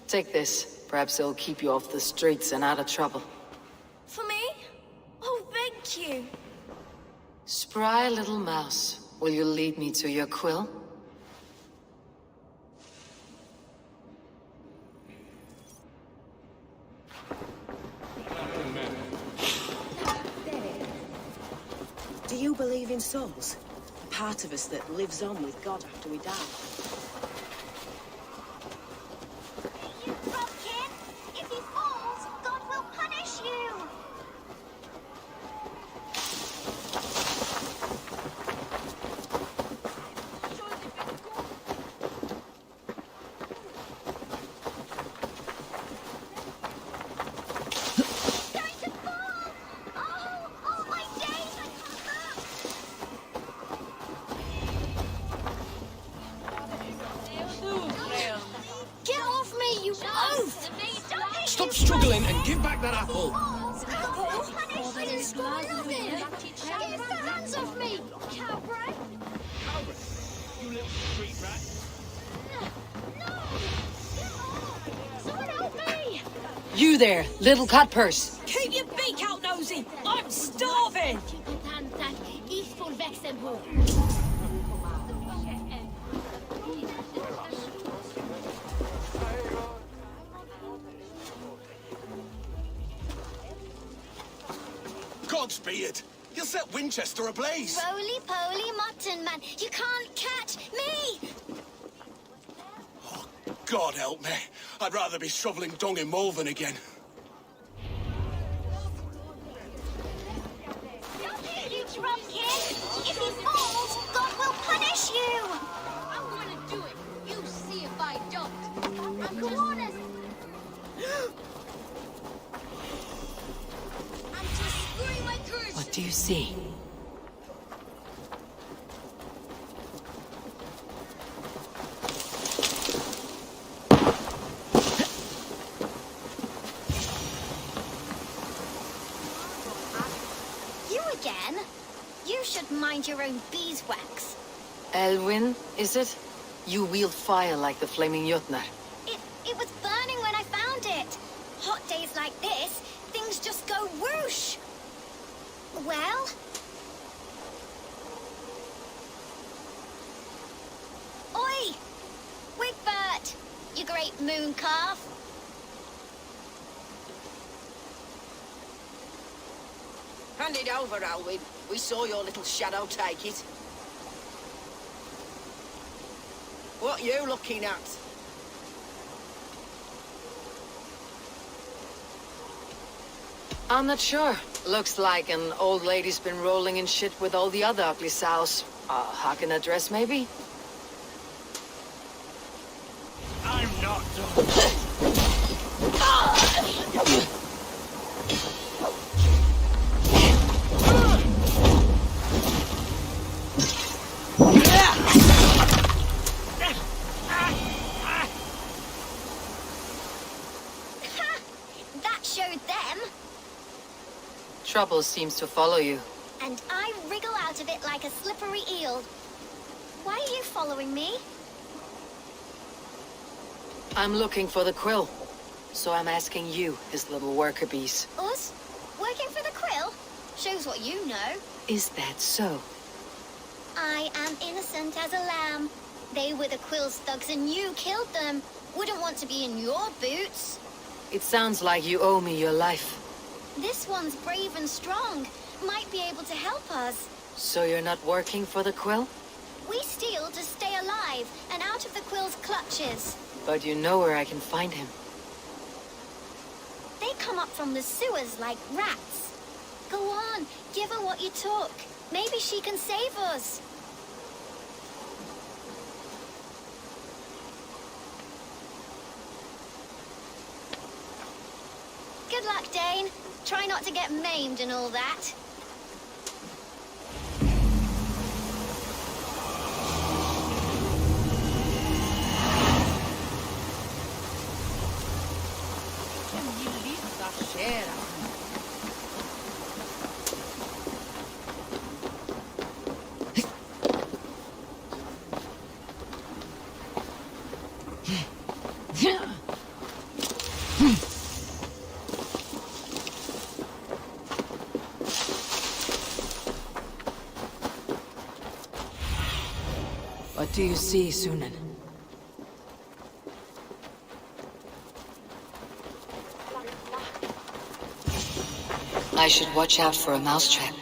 Take this. Perhaps it'll keep you off the streets and out of trouble. For me? Oh, thank you. Spry little mouse. Will you lead me to your quill? Do you believe in souls? A part of us that lives on with God after we die? You pumpkin! If he falls, God will punish you! Flint, and give back that apple. Get the hands off me, cowbray! You little street rat. Someone help me! You there, little cutpurse. Keep your beak out, nosy! I'm starving! Gods be it! You'll set Winchester ablaze! Roly-poly mutton man, you can't catch me! God help me. I'd rather be shoveling dung in Malvern again. You drunk kid! If he falls, God will punish you! I'm going to do it. You see if I don't. Go on, I'm just screwing my curse. What do you see? You again? You should mind your own beeswax. Elwyn, is it? You wield fire like the flaming Jotnar. It was burning when I found it. Hot days like this, things just go whoosh. Well? Oi! Wigbert! You great moon calf. Hand it over, Alwyn. We saw your little shadow take it. What you looking at? I'm not sure. Looks like an old lady's been rolling in shit with all the other ugly sows. Hawking a dress, maybe? I'm not done. That showed them. Trouble seems to follow you. And I wriggle out of it like a slippery eel. Why are you following me? I'm looking for the quill. So I'm asking you, his little worker bees. Us? Working for the quill? Shows what you know. Is that so? I am innocent as a lamb. They were the quill's thugs and you killed them. Wouldn't want to be in your boots. It sounds like you owe me your life. This one's brave and strong. Might be able to help us. So you're not working for the quill? We steal to stay alive and out of the quill's clutches. But you know where I can find him. They come up from the sewers like rats. Go on, give her what you took. Maybe she can save us. Good luck, Dane. Try not to get maimed and all that. What do you see, Sunan? I should watch out for a mousetrap.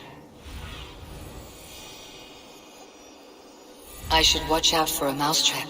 I should watch out for a mousetrap.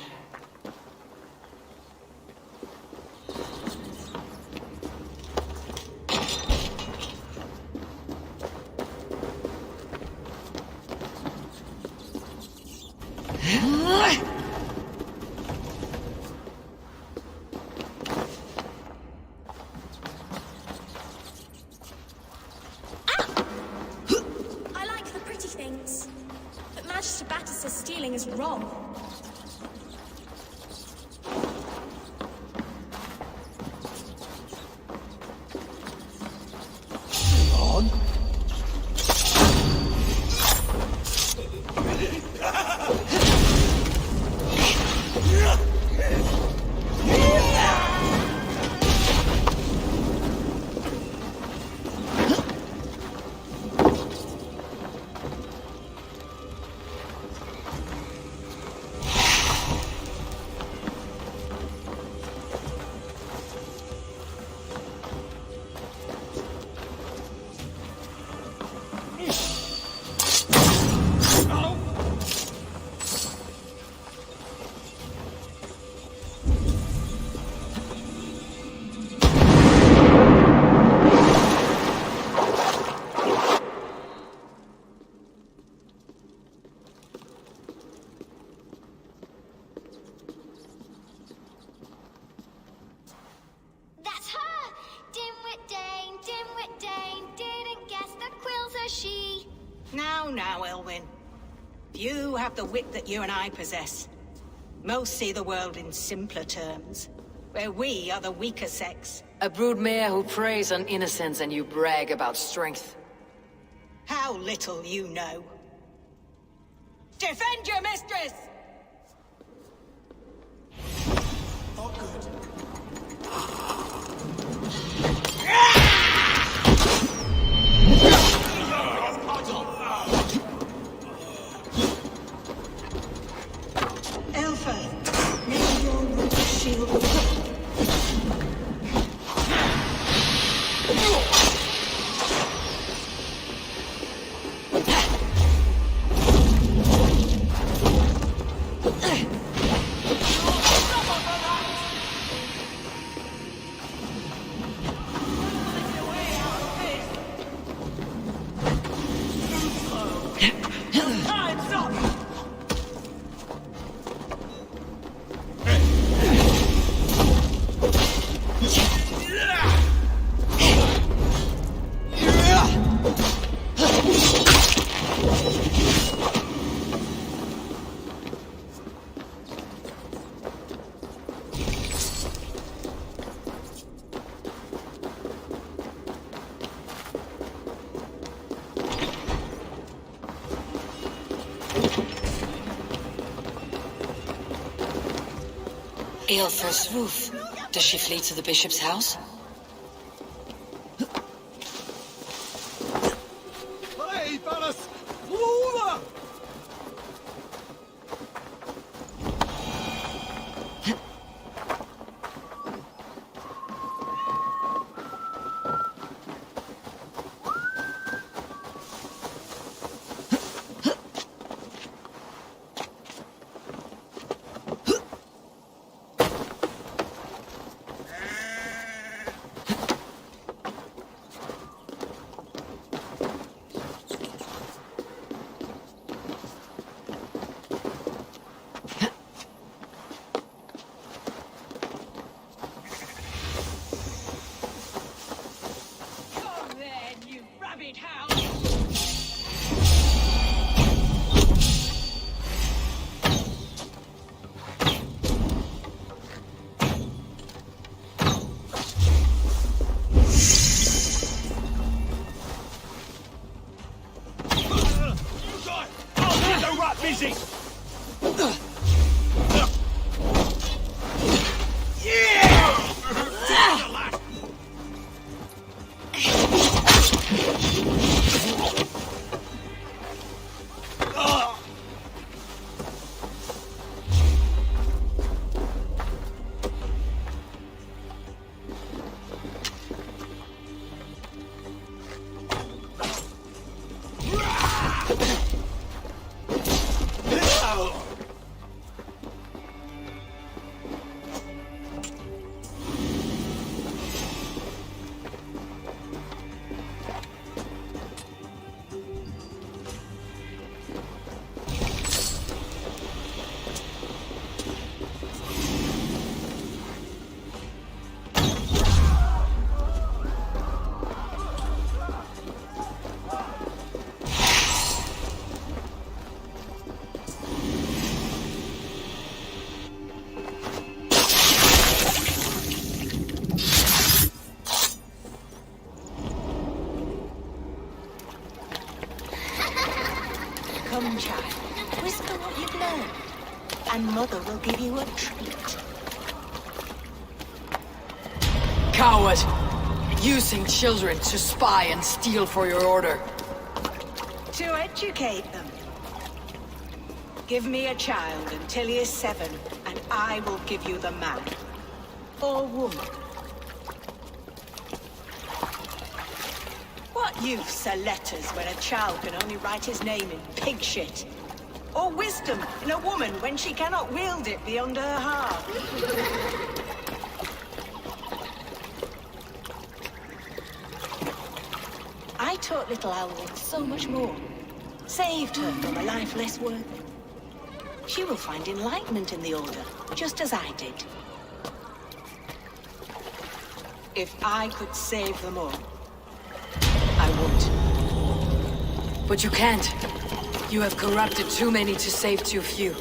I like the pretty things, but Magister Batter says stealing is wrong. Few have the wit that you and I possess. Most see the world in simpler terms, where we are the weaker sex. A broodmare who preys on innocence and you brag about strength. How little you know. Defend your mistress! Not good. Elfa, may your root shield. Aelfir's roof. Does she flee to the bishop's house? Hey, Ballas! Flora! Busy! Come, child, whisper what you've learned, and Mother will give you a treat. Coward! Using children to spy and steal for your order. To educate them. Give me a child until he is 7, and I will give you the man. Or woman. What use are letters when a child can only write his name in pig shit? Or wisdom in a woman when she cannot wield it beyond her heart? I taught little Alwyn so much more. Saved her from a life less worthy. She will find enlightenment in the Order, just as I did. If I could save them all, I would. But you can't. You have corrupted too many to save too few.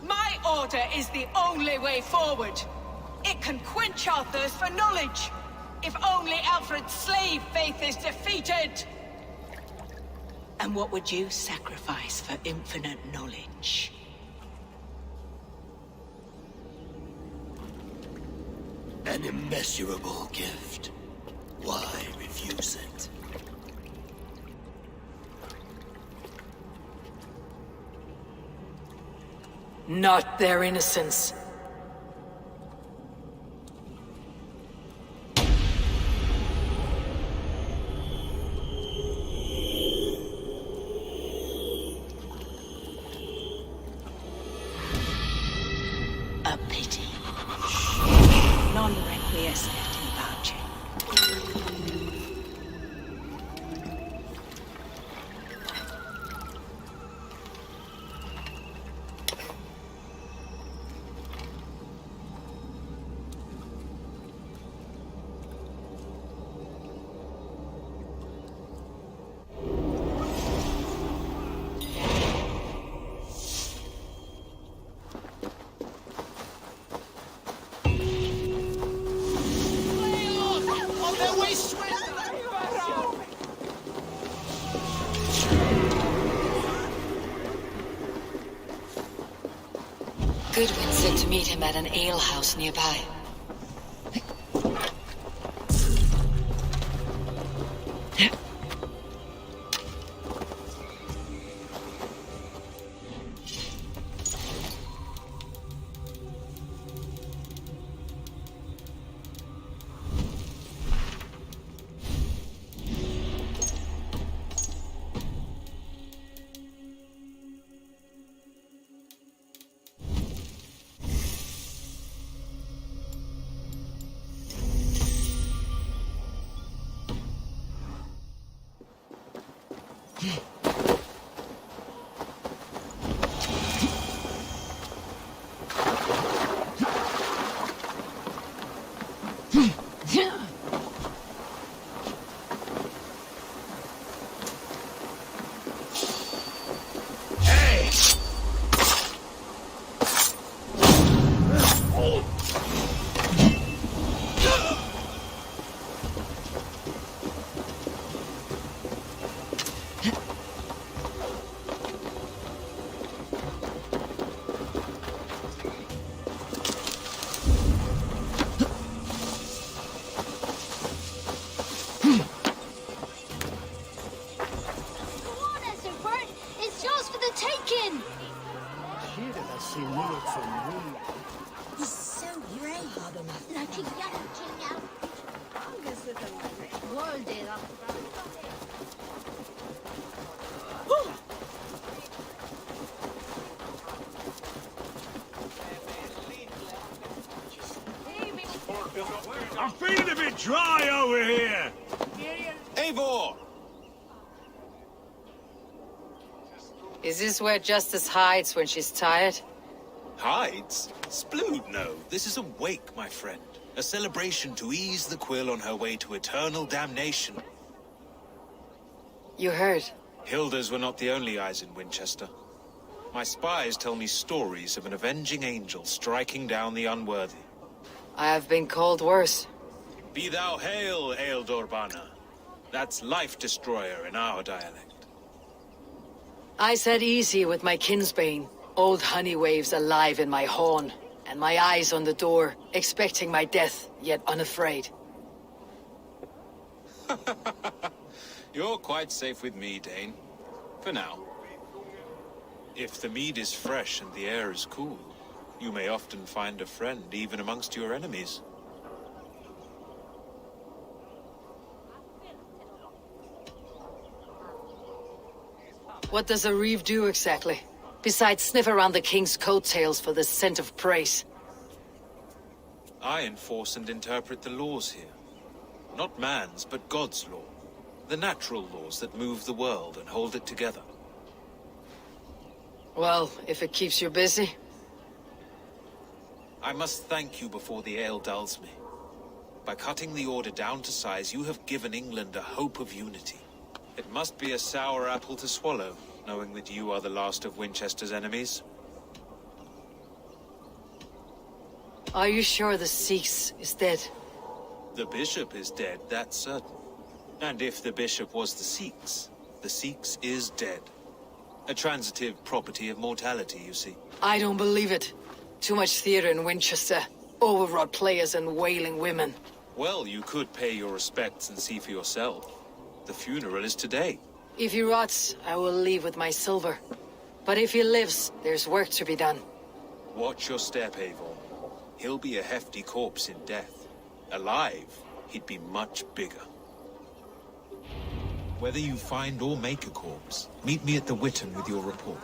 My order is the only way forward. It can quench our thirst for knowledge. If only Alfred's slave faith is defeated. And what would you sacrifice for infinite knowledge? An immeasurable gift. Why refuse it? Not their innocence. A pity. Non requiescat in pace. Goodwin said to meet him at an alehouse nearby. He's so brave. Like a young king now. I'm feeling a bit dry over here. Eivor! Is this where Justice hides when she's tired? Hides? Splood, no. This is a wake, my friend. A celebration to ease the quill on her way to eternal damnation. You heard. Hilda's were not the only eyes in Winchester. My spies tell me stories of an avenging angel striking down the unworthy. I have been called worse. Be thou hail, Ealdor Bana. That's Life Destroyer in our dialect. I said easy with my kinsbane. Old honey waves alive in my horn, and my eyes on the door, expecting my death, yet unafraid. You're quite safe with me, Dane. For now. If the mead is fresh and the air is cool, you may often find a friend even amongst your enemies. What does a reeve do exactly? Besides sniff around the king's coattails for the scent of praise. I enforce and interpret the laws here. Not man's, but God's law. The natural laws that move the world and hold it together. Well, if it keeps you busy. I must thank you before the ale dulls me. By cutting the Order down to size, you have given England a hope of unity. It must be a sour apple to swallow, knowing that you are the last of Winchester's enemies. Are you sure the Sikhs is dead? The bishop is dead, that's certain. And if the bishop was the Sikhs is dead. A transitive property of mortality, you see. I don't believe it. Too much theater in Winchester. Overwrought players and wailing women. Well, you could pay your respects and see for yourself. The funeral is today. If he rots, I will leave with my silver. But if he lives, there's work to be done. Watch your step, Eivor. He'll be a hefty corpse in death. Alive, he'd be much bigger. Whether you find or make a corpse, meet me at the Witten with your report.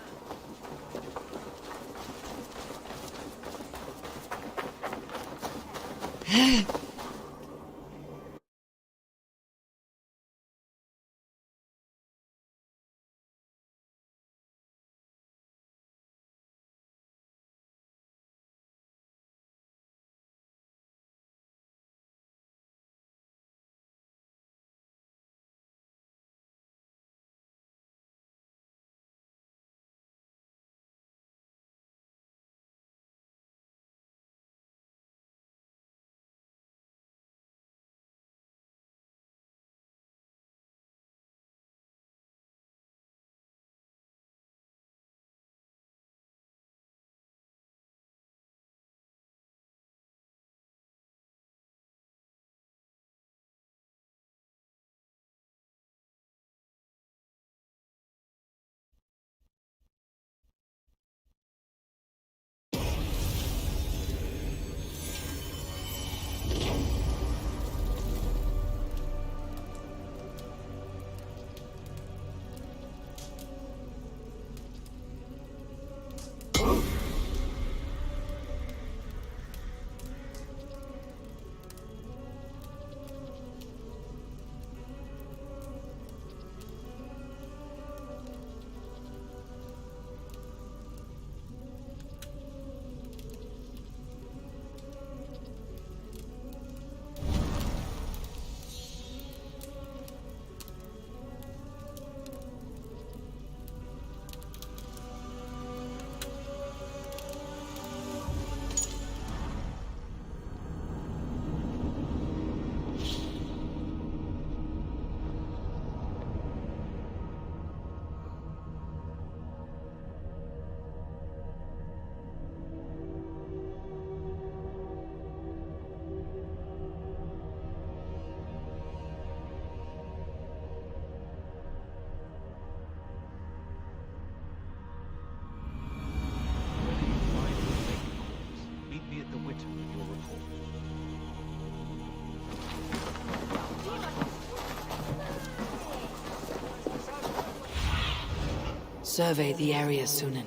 Survey the area, Sunan.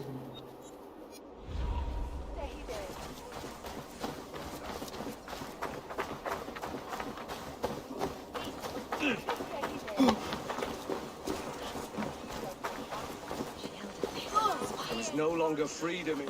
There is no longer freedom in...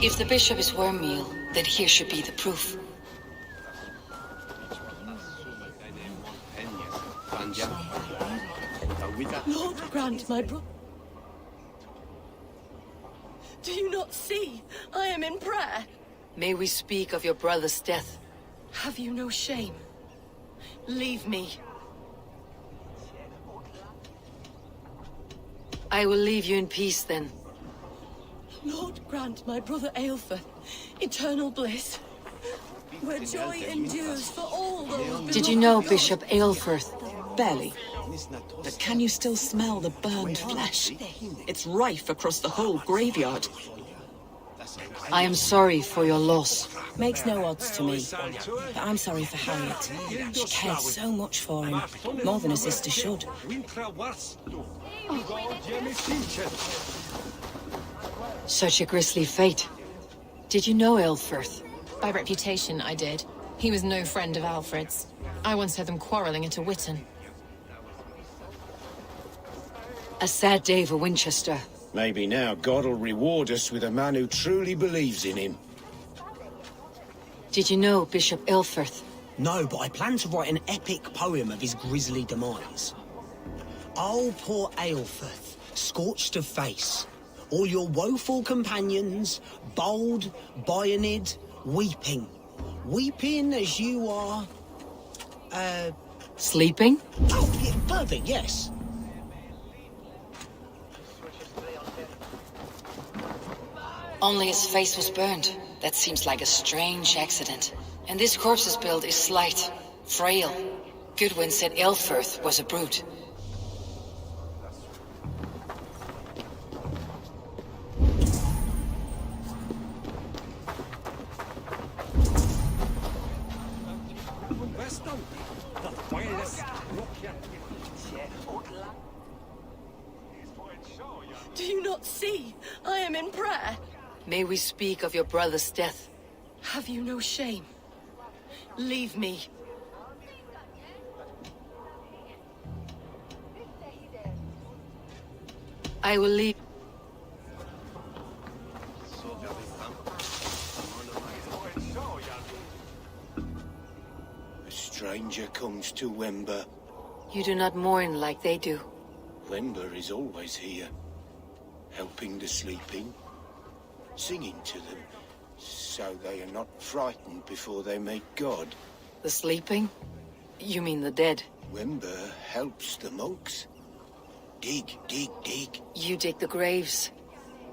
If the bishop is wormmeal, then here should be the proof. Lord grant my brother. Do you not see? I am in prayer. May we speak of your brother's death? Have you no shame? Leave me. I will leave you in peace then. Lord grant my brother Aelfred eternal bliss, where joy endures for all those. Did you know Bishop Aelfred? Barely. But can you still smell the burned flesh? It's rife across the whole graveyard. I am sorry for your loss. Makes no odds to me. But I'm sorry for Harriet. She cared so much for him. More than a sister should. Such a grisly fate. Did you know Elfirth? By reputation, I did. He was no friend of Alfred's. I once heard them quarreling at a Witten. A sad day for Winchester. Maybe now God will reward us with a man who truly believes in him. Did you know Bishop Elfirth? No, but I plan to write an epic poem of his grisly demise. Oh, poor Aelfirth, scorched of face. All your woeful companions, bold, bayoneted, weeping. Weeping as you are... Sleeping? Oh, yeah, perfect, yes. Only his face was burned. That seems like a strange accident. And this corpse's build is slight, frail. Goodwin said Elfirth was a brute. Do you not see? I am in prayer. May we speak of your brother's death? Have you no shame? Leave me. I will leave. A stranger comes to Wember. You do not mourn like they do. Wember is always here, helping the sleeping, singing to them, so they are not frightened before they meet God. The sleeping? You mean the dead? Wember helps the monks. Dig, dig, dig. You dig the graves.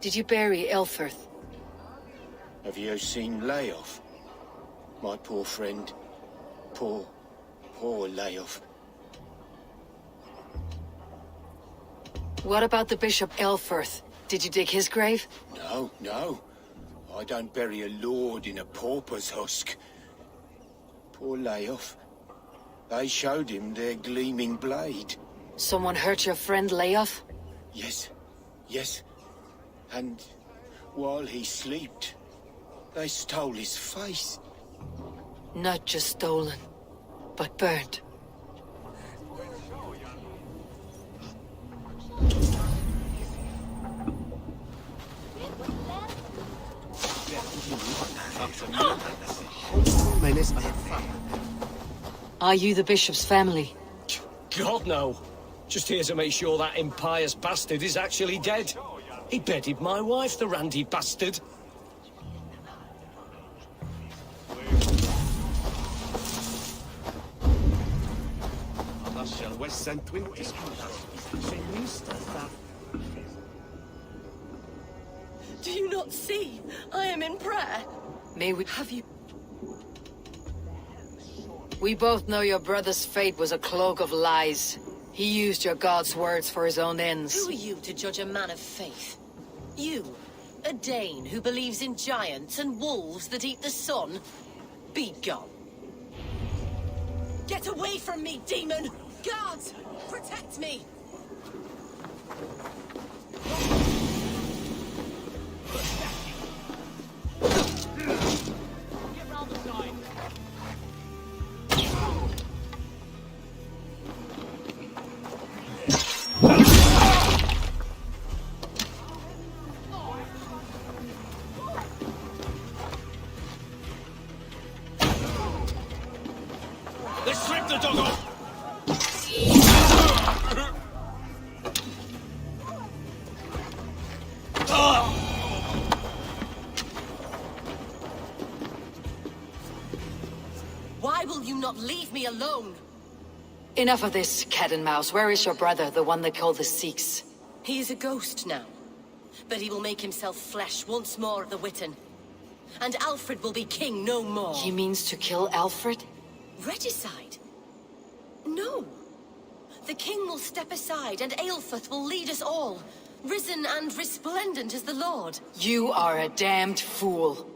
Did you bury Elfirth? Have you seen Layoff? My poor friend. Poor Layoff. What about the Bishop Elfirth? Did you dig his grave? No, no. I don't bury a lord in a pauper's husk. Poor Layoff. They showed him their gleaming blade. Someone hurt your friend Layoff? Yes, yes. And while he slept, they stole his face. Not just stolen, but burnt. Are you the bishop's family? God, no. Just here to make sure that impious bastard is actually dead. He bedded my wife, the randy bastard. Do you not see? I am in prayer. May we... Have you... We both know your brother's fate was a cloak of lies. He used your god's words for his own ends. Who are you to judge a man of faith? You, a Dane who believes in giants and wolves that eat the sun? Be gone. Get away from me, demon! Guards, protect me! Let's strip the dog off! Why will you not leave me alone? Enough of this, cat and mouse. Where is your brother, the one they call the Sikhs? He is a ghost now. But he will make himself flesh once more at the Witten. And Alfred will be king no more. He means to kill Alfred? Regicide? No. the king will step aside and Aelfirth will lead us all, risen and resplendent as the Lord. You are a damned fool.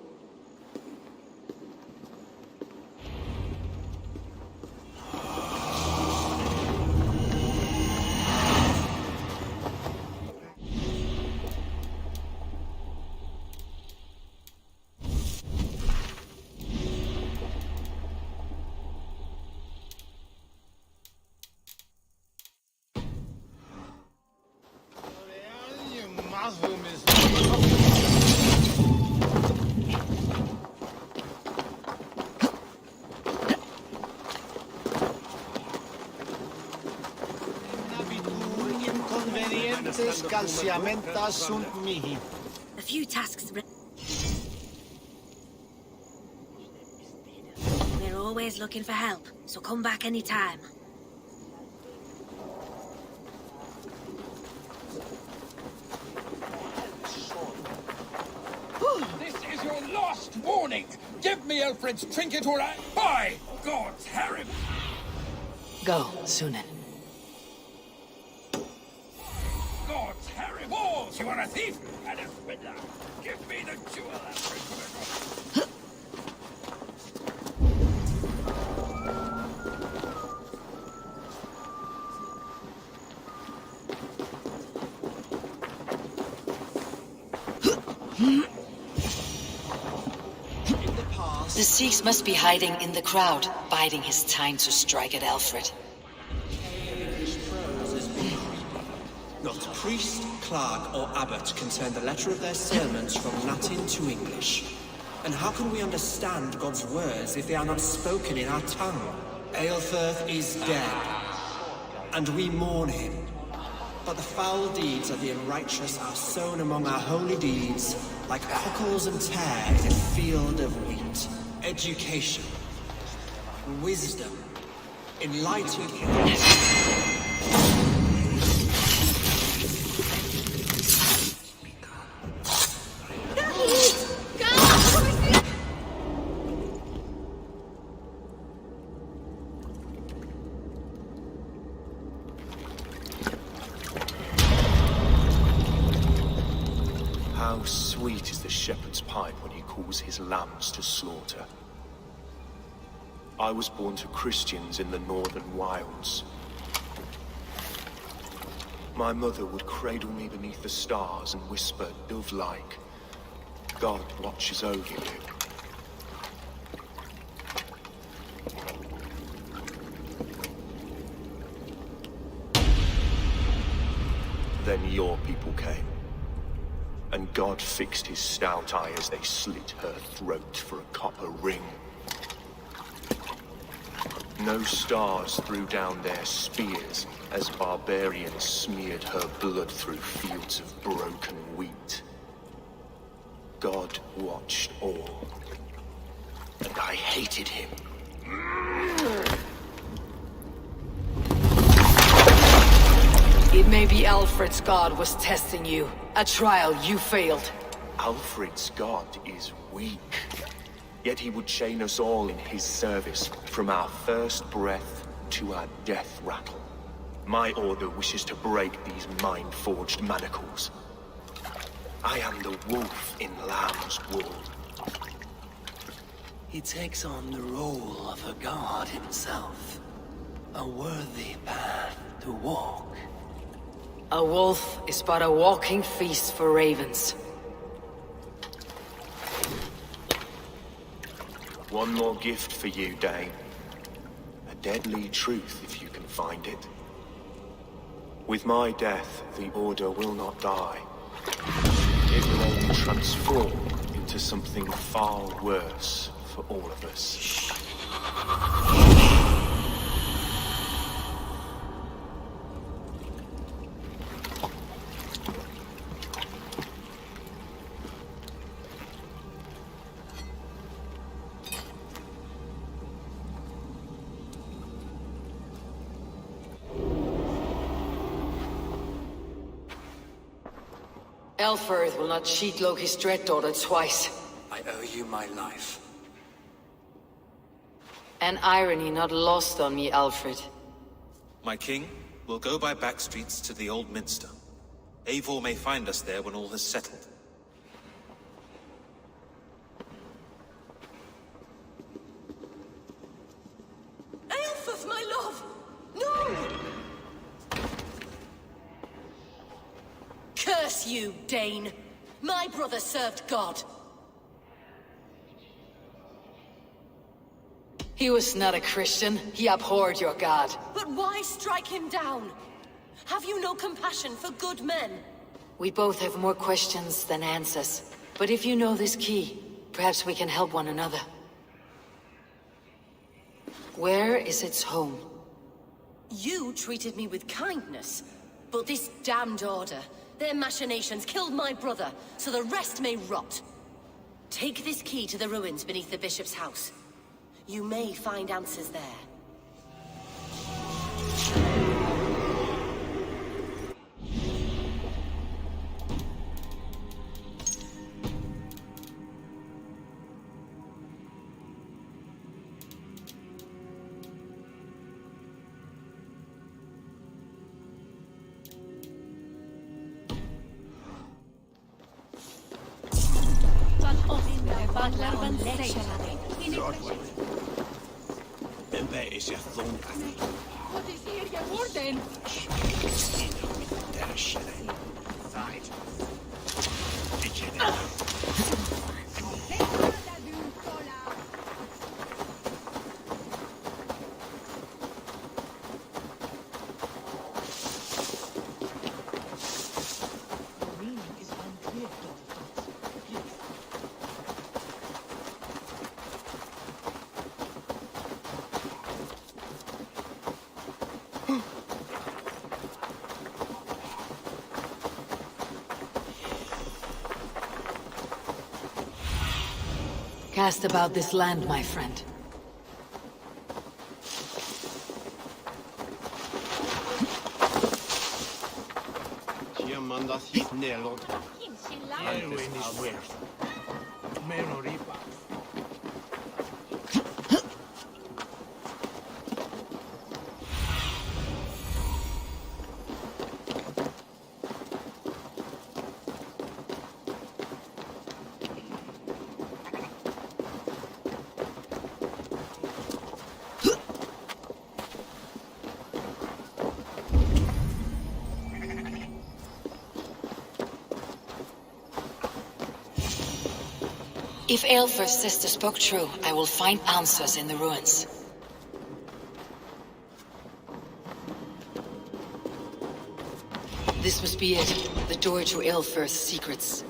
A few tasks. We're always looking for help, so come back anytime. This is your last warning. Give me Alfred's trinket or I... By God's harem! Go, Sunan. God's harem! Balls! You are a thief and a swindler! Give me the jewel, Alfred! The Sikhs must be hiding in the crowd, biding his time to strike at Alfred. Not priest, clerk, or abbot can turn the letter of their sermons from Latin to English. And how can we understand God's words if they are not spoken in our tongue? Aelfirth is dead, and we mourn him. But the foul deeds of the unrighteous are sown among our holy deeds, like cockles and tares in a field of wheat. Education, wisdom, enlightenment. How sweet is the shepherd's pipe when he calls his lambs to slaughter. I was born to Christians in the northern wilds. My mother would cradle me beneath the stars and whisper, dove-like, God watches over you. Then your people came. And God fixed his stout eye as they slit her throat for a copper ring. No stars threw down their spears as barbarians smeared her blood through fields of broken wheat. God watched all, and I hated him. It may be Alfred's god was testing you. A trial you failed. Alfred's god is weak. Yet he would chain us all in his service, from our first breath to our death rattle. My order wishes to break these mind-forged manacles. I am the wolf in lamb's wool. He takes on the role of a god himself. A worthy path to walk. A wolf is but a walking feast for ravens. One more gift for you, Dane. A deadly truth, if you can find it. With my death, the Order will not die. It will only transform into something far worse for all of us. Aelfirth will not cheat Loki's dread-daughter twice. I owe you my life. An irony not lost on me, Alfred. My king will We'll go by back streets to the Old Minster. Eivor may find us there when all has settled. Aelfrith, my love! No! Curse you, Dane! My brother served God. He was not a Christian. He abhorred your god. But why strike him down? Have you no compassion for good men? We both have more questions than answers. But if you know this key, perhaps we can help one another. Where is its home? You treated me with kindness, but this damned order, their machinations killed my brother, so the rest may rot. Take this key to the ruins beneath the bishop's house. You may find answers there. Vem is je thong. Wat is hier geworden? Cast about this land, my friend. If Aelfrith's sister spoke true, I will find answers in the ruins. This must be it, the door to Aelfrith's secrets.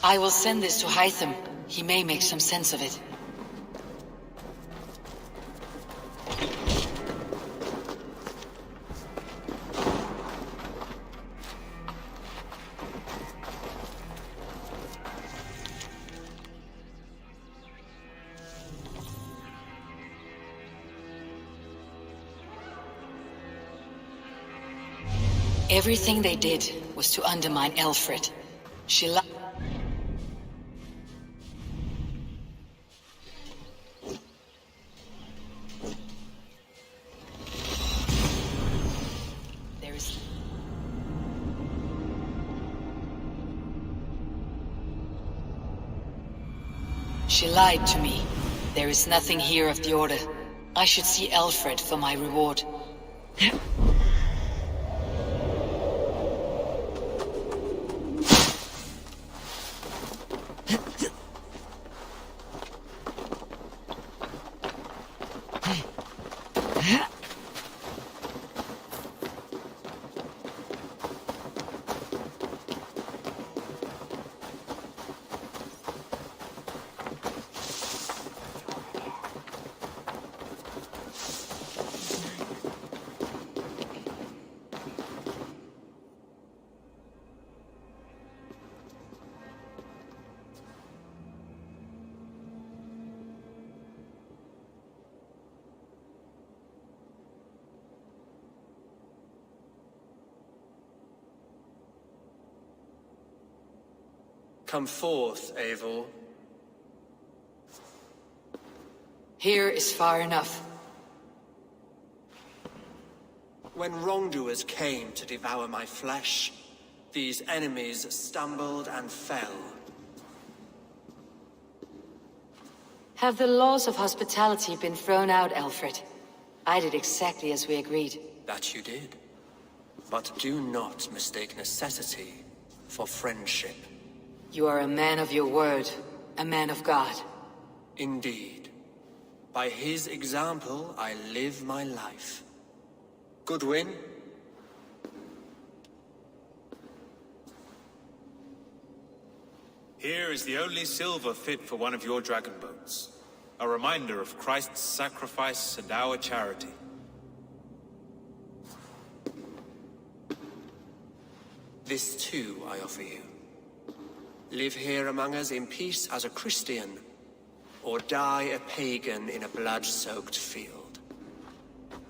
I will send this to Hytham. He may make some sense of it. Everything they did was to undermine Aelfried. She She lied to me. There is nothing here of the Order. I should see Alfred for my reward. Come forth, Eivor. Here is far enough. When wrongdoers came to devour my flesh, these enemies stumbled and fell. Have the laws of hospitality been thrown out, Alfred? I did exactly as we agreed. That you did. But do not mistake necessity for friendship. You are a man of your word, a man of God. Indeed. By his example, I live my life. Goodwin? Here is the only silver fit for one of your dragon boats. A reminder of Christ's sacrifice and our charity. This too I offer you. Live here among us in peace as a Christian, or die a pagan in a blood-soaked field.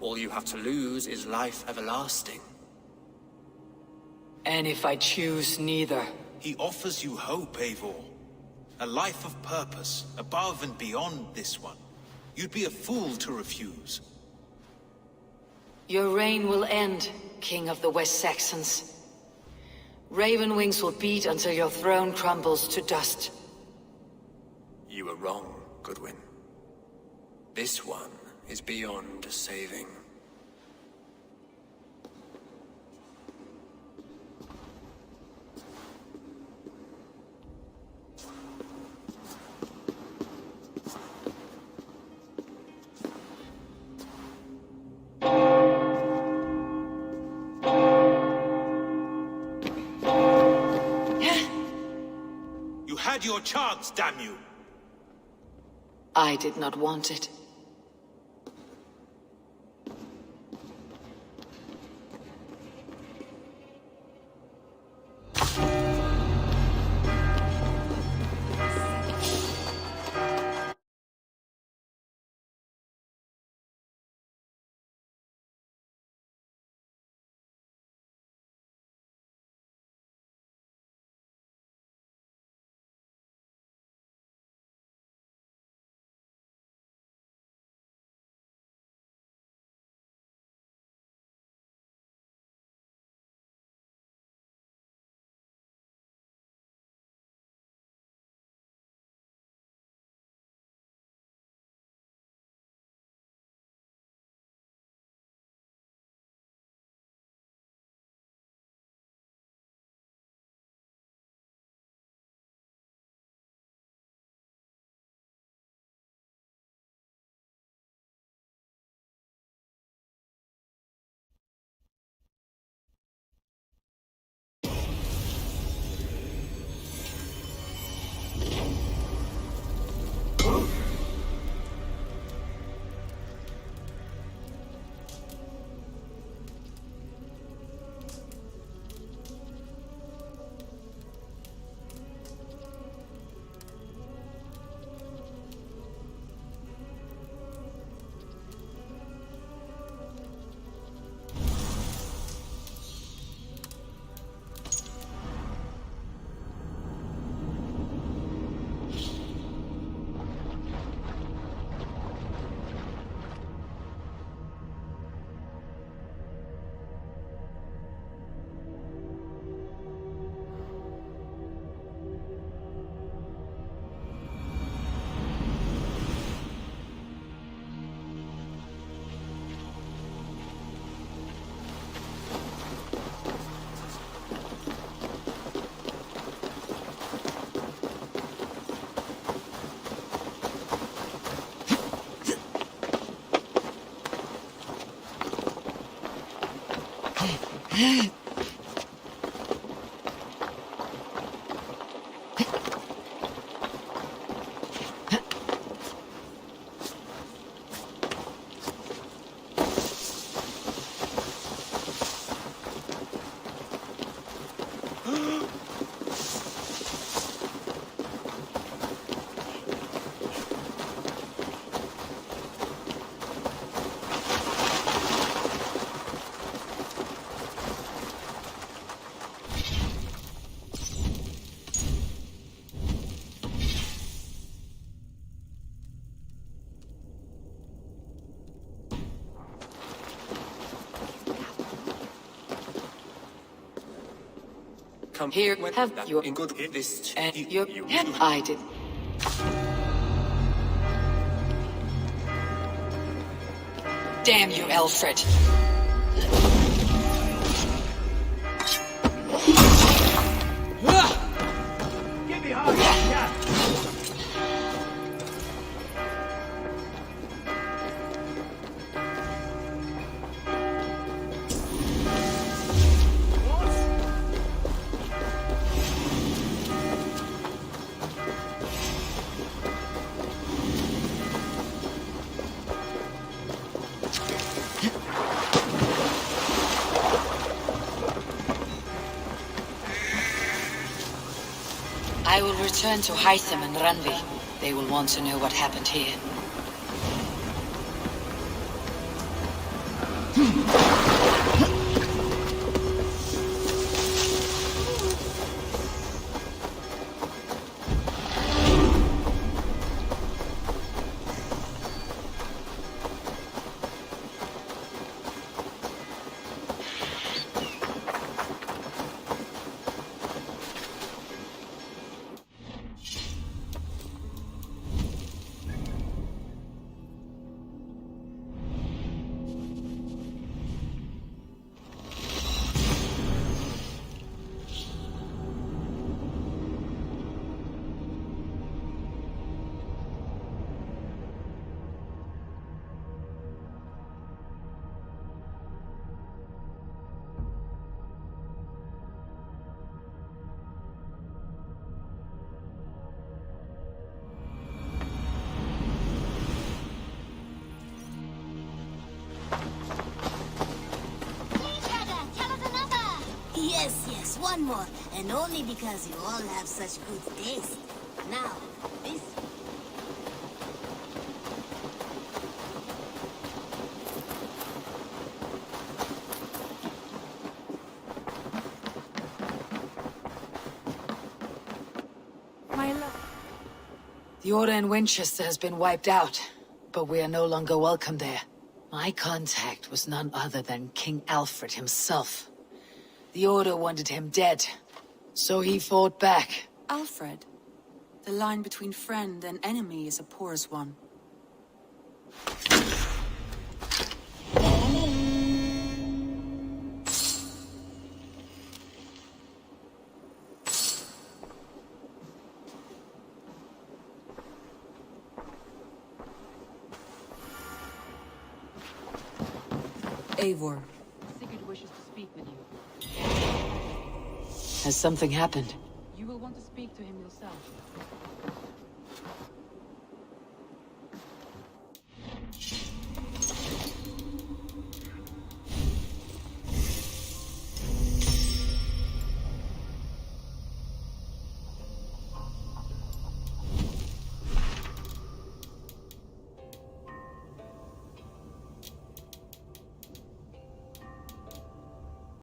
All you have to lose is life everlasting. And if I choose neither? He offers you hope, Eivor. A life of purpose, above and beyond this one. You'd be a fool to refuse. Your reign will end, King of the West Saxons. Raven wings will beat until your throne crumbles to dust. You were wrong, Goodwin. This one is beyond saving. Had your chance, damn you! I did not want it. Come Here, have your in good this and your I did. Damn you, Alfred. Get behind! Yeah. I will return to Hytham and Randvi. They will want to know what happened here. Yes, one more. And only because you all have such good taste. Now, this... My love. The order in Winchester has been wiped out, but we are no longer welcome there. My contact was none other than King Alfred himself. The Order wanted him dead, so he fought back. Alfred, the line between friend and enemy is a porous one. Eivor. Sigurd wishes to speak with you. Has something happened? You will want to speak to him yourself.